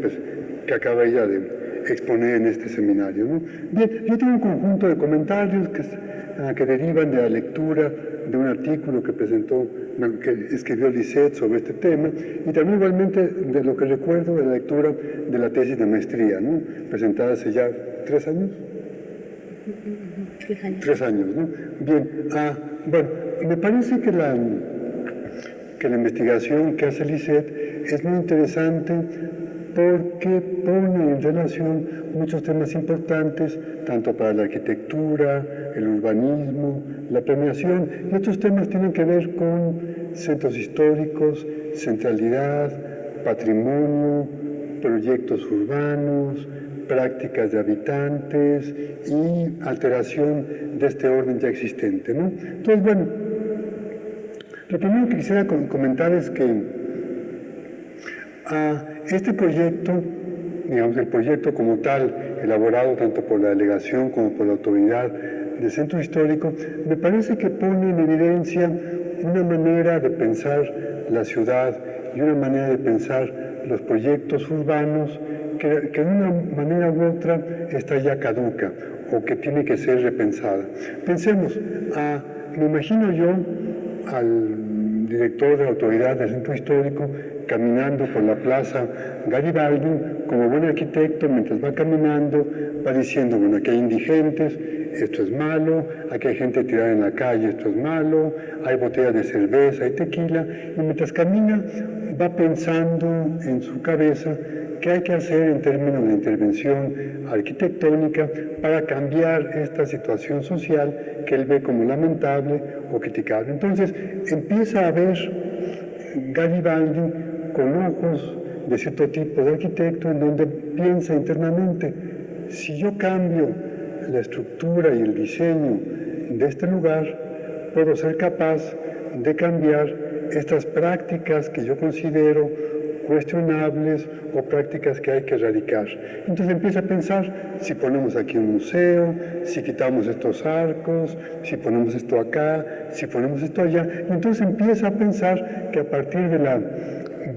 acaba ella de exponer en este seminario, ¿no? Bien, yo tengo un conjunto de comentarios que derivan de la lectura de un artículo que escribió Lisset sobre este tema, y también igualmente de lo que recuerdo de la lectura de la tesis de maestría, ¿no? Presentada hace ya 3 años. 3 años. 3 años, ¿no? Bien, bueno, me parece que la investigación que hace Lisset es muy interesante porque pone en relación muchos temas importantes, tanto para la arquitectura, el urbanismo, la planeación, y estos temas tienen que ver con centros históricos, centralidad, patrimonio, proyectos urbanos, prácticas de habitantes y alteración de este orden ya existente, ¿no? Entonces, bueno, lo primero que quisiera comentar es que este proyecto, digamos, el proyecto como tal, elaborado tanto por la delegación como por la autoridad del centro histórico, me parece que pone en evidencia una manera de pensar la ciudad y una manera de pensar los proyectos urbanos que de una manera u otra está ya caduca o que tiene que ser repensada. Pensemos, me imagino yo al director de la autoridad del centro histórico caminando por la plaza Garibaldi, como buen arquitecto, mientras va caminando, va diciendo, bueno, aquí hay indigentes, esto es malo, aquí hay gente tirada en la calle, esto es malo, hay botellas de cerveza y tequila, y mientras camina va pensando en su cabeza qué hay que hacer en términos de intervención arquitectónica para cambiar esta situación social que él ve como lamentable o criticable. Entonces empieza a ver Garibaldi con ojos de cierto tipo de arquitecto, en donde piensa internamente, si yo cambio la estructura y el diseño de este lugar, puedo ser capaz de cambiar estas prácticas que yo considero cuestionables o prácticas que hay que erradicar. Entonces empieza a pensar, si ponemos aquí un museo, si quitamos estos arcos, si ponemos esto acá, si ponemos esto allá, y entonces empieza a pensar que a partir de la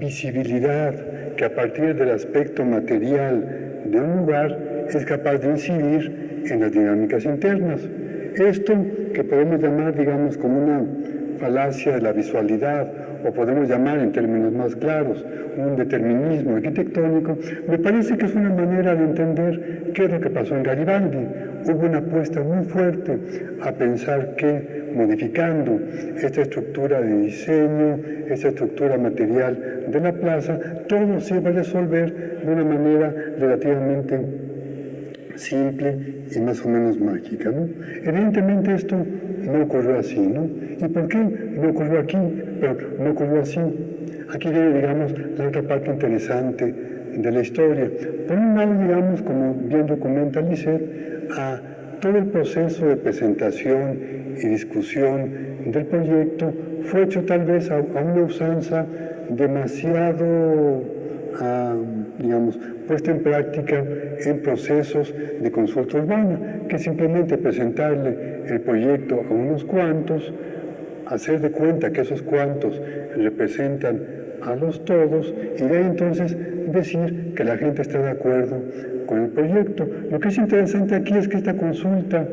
visibilidad, que a partir del aspecto material de un lugar, es capaz de incidir en las dinámicas internas. Esto que podemos llamar, digamos, como una falacia de la visualidad, o podemos llamar en términos más claros un determinismo arquitectónico, me parece que es una manera de entender qué es lo que pasó en Garibaldi. Hubo una apuesta muy fuerte a pensar que modificando esta estructura de diseño, esta estructura material de la plaza, todo se iba a resolver de una manera relativamente simple y más o menos mágica, ¿no? Evidentemente esto no ocurrió así, ¿no? ¿Y por qué no ocurrió aquí? Pero no ocurrió así. Aquí viene, digamos, la otra parte interesante de la historia. Por un lado, digamos, como bien documenta Lisset, a todo el proceso de presentación y discusión del proyecto fue hecho tal vez a una usanza demasiado, digamos, puesta en práctica en procesos de consulta urbana, que simplemente presentarle el proyecto a unos cuantos, hacer de cuenta que esos cuantos representan a los todos y de ahí entonces decir que la gente está de acuerdo con el proyecto. Lo que es interesante aquí es que esta consulta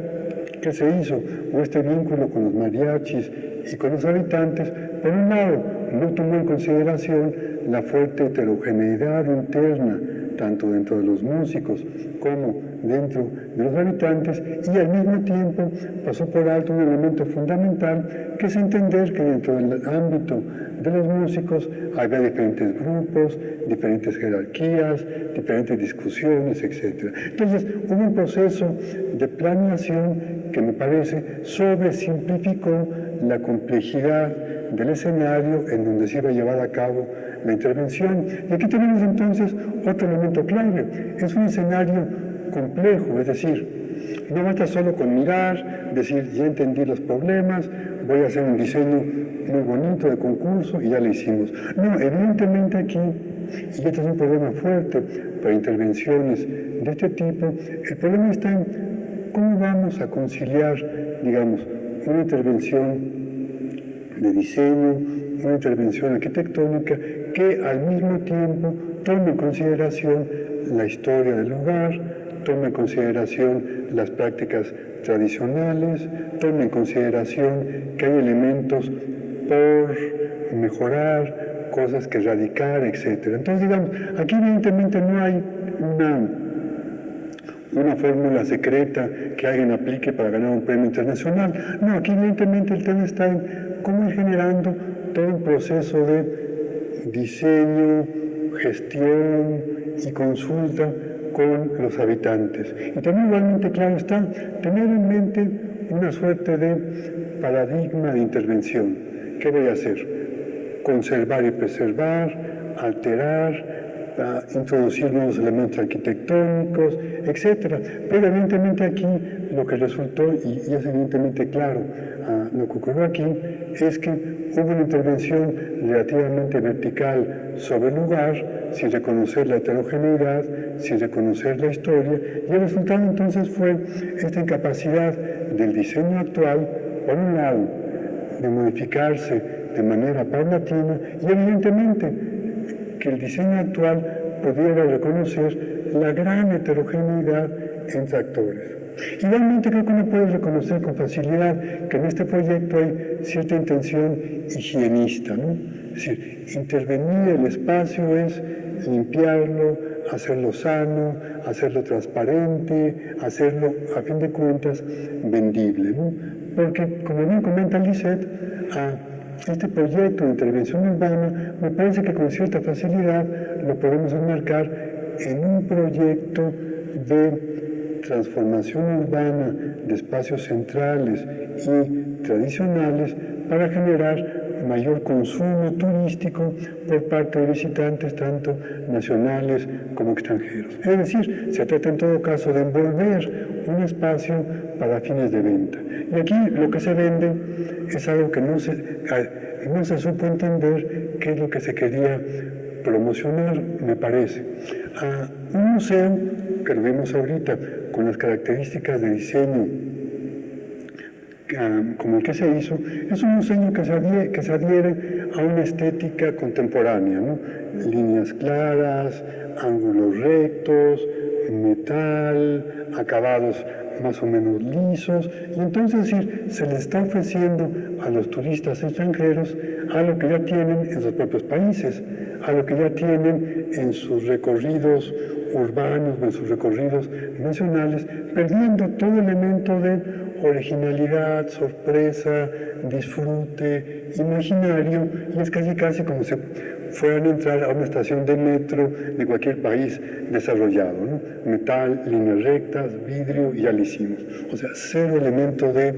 que se hizo, o este vínculo con los mariachis y con los habitantes, por un lado, no tomó en consideración la fuerte heterogeneidad interna, tanto dentro de los músicos como dentro de los habitantes, y al mismo tiempo pasó por alto un elemento fundamental, que es entender que dentro del ámbito de los músicos había diferentes grupos, diferentes jerarquías, diferentes discusiones, etc. Entonces hubo un proceso de planeación que me parece sobresimplificó la complejidad del escenario en donde se iba a llevar a cabo la intervención. Y aquí tenemos entonces otro elemento clave. Es un escenario complejo, es decir, no basta solo con mirar, decir, ya entendí los problemas, voy a hacer un diseño muy bonito de concurso y ya lo hicimos. No, evidentemente aquí, y este es un problema fuerte para intervenciones de este tipo, el problema está en cómo vamos a conciliar, digamos, una intervención de diseño, una intervención arquitectónica que al mismo tiempo tome en consideración la historia del lugar, tome en consideración las prácticas tradicionales, tome en consideración que hay elementos por mejorar, cosas que erradicar, etc. Entonces, digamos, aquí evidentemente no hay una fórmula secreta que alguien aplique para ganar un premio internacional. No, aquí evidentemente el tema está en cómo ir generando todo un proceso de diseño, gestión y consulta con los habitantes. Y también igualmente claro está tener en mente una suerte de paradigma de intervención. ¿Qué voy a hacer? Conservar y preservar, alterar, introducir nuevos elementos arquitectónicos, etc. Pero evidentemente aquí lo que resultó, y es evidentemente claro lo que ocurrió aquí, es que hubo una intervención relativamente vertical sobre el lugar, sin reconocer la heterogeneidad, sin reconocer la historia, y el resultado entonces fue esta incapacidad del diseño actual, por un lado, de modificarse de manera paulatina, y evidentemente que el diseño actual pudiera reconocer la gran heterogeneidad entre actores. Igualmente creo que uno puede reconocer con facilidad que en este proyecto hay cierta intención higienista, ¿no? Es decir, intervenir el espacio es limpiarlo, hacerlo sano, hacerlo transparente, hacerlo, a fin de cuentas, vendible, ¿no? Porque, como bien comenta Lisette, este proyecto de intervención urbana me parece que con cierta facilidad lo podemos enmarcar en un proyecto de transformación urbana de espacios centrales y tradicionales para generar mayor consumo turístico por parte de visitantes tanto nacionales como extranjeros. Es decir, se trata en todo caso de envolver un espacio para fines de venta. Y aquí lo que se vende es algo que no se supo entender qué es lo que se quería promocionar, me parece. Un museo, que lo vimos ahorita, con las características de diseño como el que se hizo, es un museo que se adhiere a una estética contemporánea, ¿no? Líneas claras, ángulos rectos, metal, acabados más o menos lisos, y entonces se les está ofreciendo a los turistas extranjeros algo que ya tienen en sus propios países, algo que ya tienen en sus recorridos urbanos, en sus recorridos nacionales, perdiendo todo elemento de originalidad, sorpresa, disfrute, imaginario, y es casi como si fueran a entrar a una estación de metro de cualquier país desarrollado, ¿no? Metal, líneas rectas, vidrio, y ya lo hicimos. O sea, cero elemento de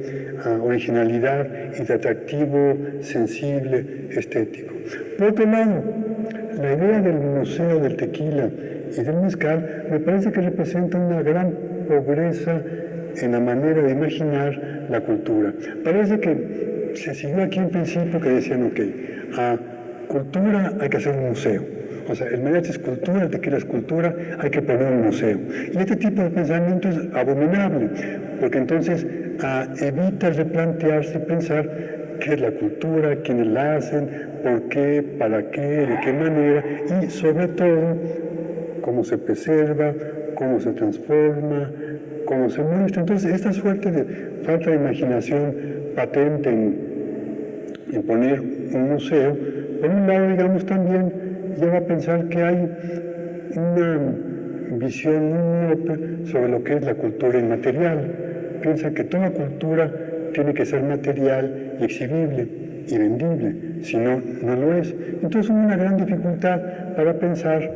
originalidad y de atractivo sensible, estético. Por otro lado, la idea del Museo del Tequila y del Mezcal me parece que representa una gran pobreza en la manera de imaginar la cultura. Parece que se siguió aquí en principio que decían, ok, cultura hay que hacer un museo. O sea, el mariachi es cultura, el tequila es cultura, hay que poner un museo. Y este tipo de pensamiento es abominable, porque entonces evita replantearse y pensar qué es la cultura, quiénes la hacen, por qué, para qué, de qué manera, y sobre todo, cómo se preserva, cómo se transforma, cómo se muestra. Entonces, esta suerte de falta de imaginación patente en poner un museo, por un lado, digamos, también lleva a pensar que hay una visión muy miope sobre lo que es la cultura inmaterial. Piensa que toda cultura tiene que ser material y exhibible y vendible, si no, no lo es. Entonces, una gran dificultad para pensar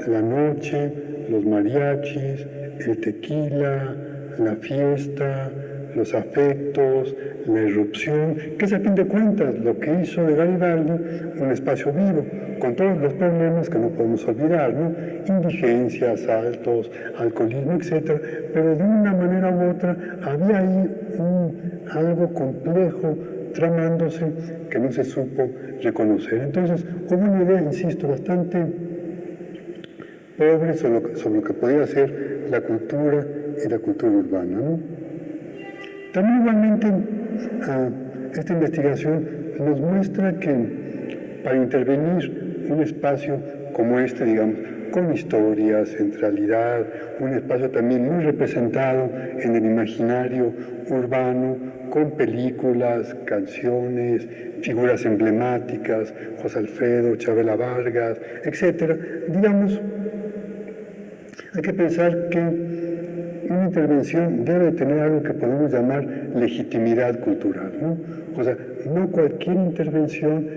la noche, los mariachis, el tequila, la fiesta, los afectos, la irrupción, que es a fin de cuentas lo que hizo de Garibaldi un espacio vivo, con todos los problemas que no podemos olvidar, ¿no? Indigencia, asaltos, alcoholismo, etc. Pero de una manera u otra había ahí algo complejo tramándose que no se supo reconocer. Entonces hubo una idea, insisto, bastante pobre sobre lo que podía ser la cultura y la cultura urbana, ¿no? También igualmente esta investigación nos muestra que para intervenir un espacio como este, digamos, con historia, centralidad, un espacio también muy representado en el imaginario urbano, con películas, canciones, figuras emblemáticas, José Alfredo, Chabela Vargas, etc. Digamos, hay que pensar que una intervención debe tener algo que podemos llamar legitimidad cultural, ¿no? O sea, no cualquier intervención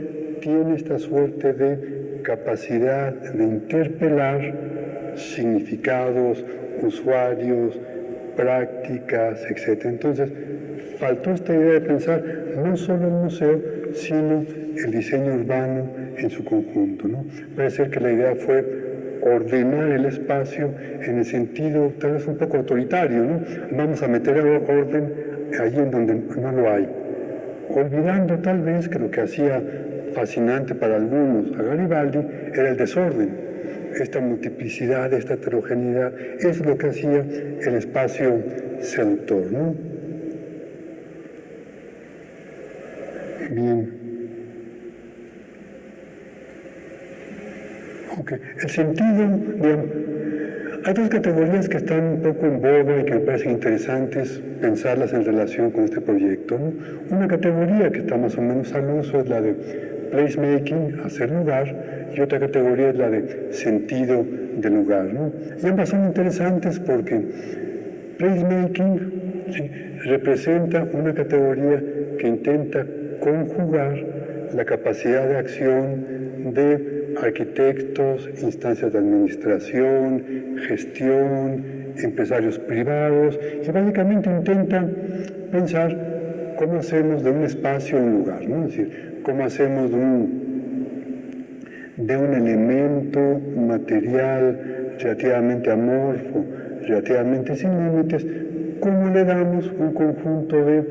tiene esta suerte de capacidad de interpelar significados, usuarios, prácticas, etc. Entonces, faltó esta idea de pensar no solo el museo, sino el diseño urbano en su conjunto, ¿no? Puede ser que la idea fue ordenar el espacio en el sentido tal vez un poco autoritario, ¿no? Vamos a meter orden allí en donde no lo hay, olvidando tal vez que lo que hacía fascinante para algunos a Garibaldi era el desorden. Esta multiplicidad, esta heterogeneidad es lo que hacía el espacio seductor, ¿no? Bien. Okay. El sentido, digamos, hay dos categorías que están un poco en boga y que me parecen interesantes pensarlas en relación con este proyecto, ¿no? Una categoría que está más o menos al uso es la de placemaking, hacer lugar, y otra categoría es la de sentido del lugar, ¿no? Y ambas son interesantes porque placemaking, ¿sí?, representa una categoría que intenta conjugar la capacidad de acción de arquitectos, instancias de administración, gestión, empresarios privados, y básicamente intenta pensar cómo hacemos de un espacio un lugar, ¿no? Es decir, cómo hacemos de un elemento material relativamente amorfo, relativamente sin límites, cómo le damos un conjunto de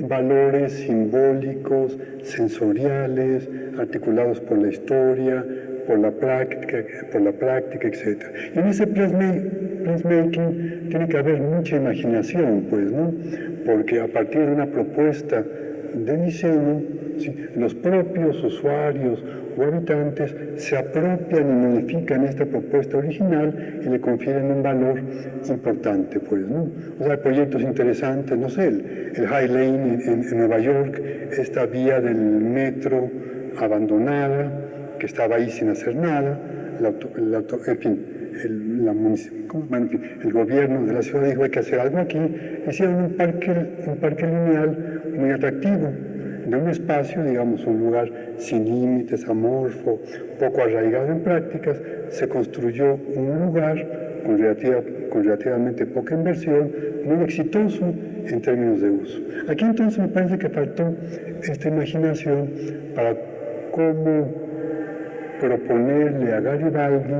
valores simbólicos, sensoriales, articulados por la historia, por la práctica, etc. Y en ese placemaking tiene que haber mucha imaginación, pues, ¿no? Porque a partir de una propuesta de diseño, ¿sí?, los propios usuarios o habitantes se apropian y modifican esta propuesta original y le confieren un valor importante, pues, ¿no? O sea, hay proyectos interesantes, no sé, el High Lane en Nueva York, esta vía del metro abandonada, que estaba ahí sin hacer nada, en fin, el gobierno de la ciudad dijo hay que hacer algo aquí, hicieron un parque lineal muy atractivo, de un espacio, digamos, un lugar sin límites, amorfo, poco arraigado en prácticas, se construyó un lugar con relativamente poca inversión, muy exitoso en términos de uso. Aquí entonces me parece que faltó esta imaginación para cómo proponerle a Garibaldi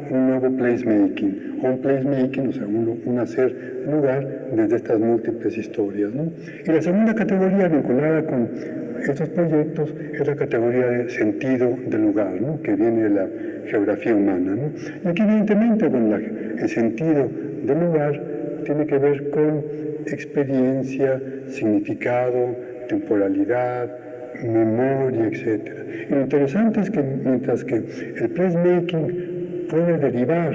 un nuevo placemaking, o un placemaking, o sea, un hacer lugar desde estas múltiples historias, ¿no? Y la segunda categoría vinculada con estos proyectos es la categoría de sentido del lugar, ¿no?, que viene de la geografía humana, ¿no? Y aquí evidentemente, bueno, el sentido del lugar tiene que ver con experiencia, significado, temporalidad, memoria, etc. Y lo interesante es que mientras que el placemaking puede derivar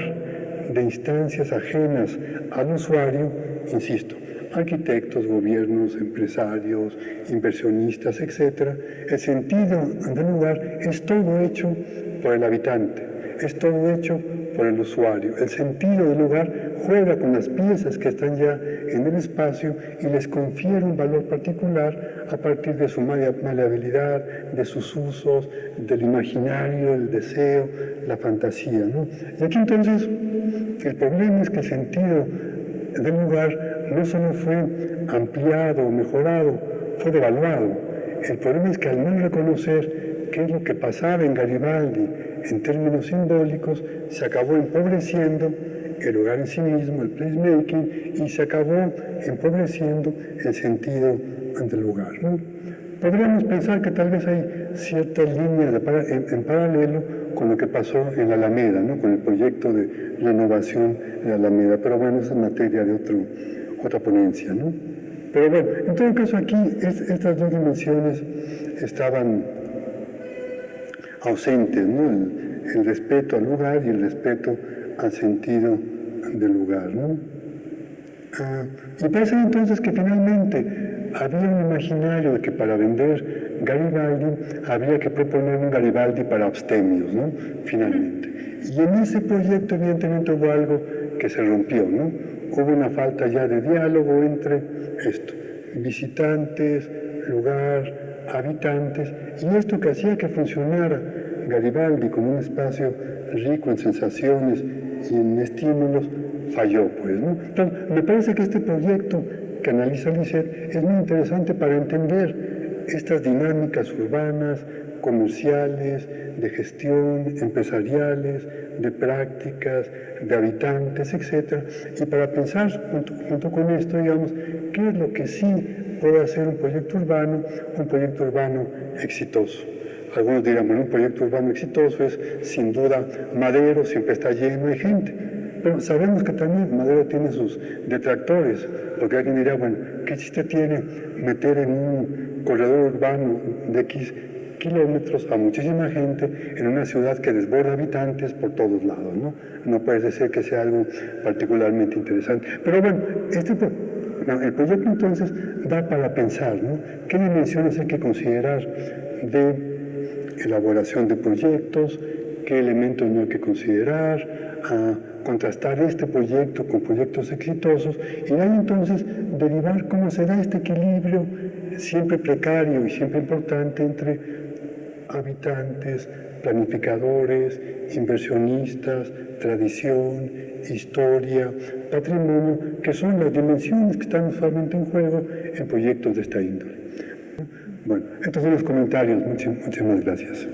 de instancias ajenas al usuario, insisto, arquitectos, gobiernos, empresarios, inversionistas, etc., el sentido del lugar es todo hecho por el habitante, es todo hecho por el usuario. El sentido del lugar juega con las piezas que están ya en el espacio y les confiere un valor particular a partir de su maleabilidad, de sus usos, del imaginario, el deseo, la fantasía, ¿no? Y aquí entonces el problema es que el sentido del lugar no solo fue ampliado o mejorado, fue devaluado. El problema es que al no reconocer qué es lo que pasaba en Garibaldi en términos simbólicos, se acabó empobreciendo el lugar en sí mismo, el placemaking, y se acabó empobreciendo el sentido del lugar, ¿no? Podríamos pensar que tal vez hay ciertas líneas en paralelo con lo que pasó en la Alameda, ¿no?, con el proyecto de renovación de la Alameda, pero bueno, esa es materia de otra ponencia, ¿no? Pero bueno, en todo caso aquí estas dos dimensiones estaban ausentes, ¿no? El respeto al lugar y el respeto al sentido del lugar, ¿no? Y parece entonces que finalmente había un imaginario de que para vender Garibaldi había que proponer un Garibaldi para abstemios, ¿no?, finalmente. Y en ese proyecto evidentemente hubo algo que se rompió, ¿no? Hubo una falta ya de diálogo entre visitantes, lugar, habitantes, y esto que hacía que funcionara Garibaldi como un espacio rico en sensaciones y en estímulos, falló, pues, ¿no? Entonces, me parece que este proyecto que analiza Lisset es muy interesante para entender estas dinámicas urbanas, comerciales, de gestión, empresariales, de prácticas, de habitantes, etc. Y para pensar junto con esto, digamos, qué es lo que sí puede hacer un proyecto urbano exitoso. Algunos dirán, bueno, un proyecto urbano exitoso es sin duda Madero, siempre está lleno de gente. Pero sabemos que también Madero tiene sus detractores, porque alguien dirá, bueno, ¿qué chiste tiene meter en un corredor urbano de X kilómetros a muchísima gente en una ciudad que desborda habitantes por todos lados, ¿no? No puede ser que sea algo particularmente interesante. Pero bueno, el proyecto entonces da para pensar, ¿no? ¿Qué dimensiones hay que considerar de elaboración de proyectos, qué elementos no hay que considerar, a contrastar este proyecto con proyectos exitosos y de ahí entonces derivar cómo se da este equilibrio siempre precario y siempre importante entre habitantes, planificadores, inversionistas, tradición, historia, patrimonio, que son las dimensiones que están usualmente en juego en proyectos de esta índole. Bueno, estos son los comentarios. Muchísimas gracias.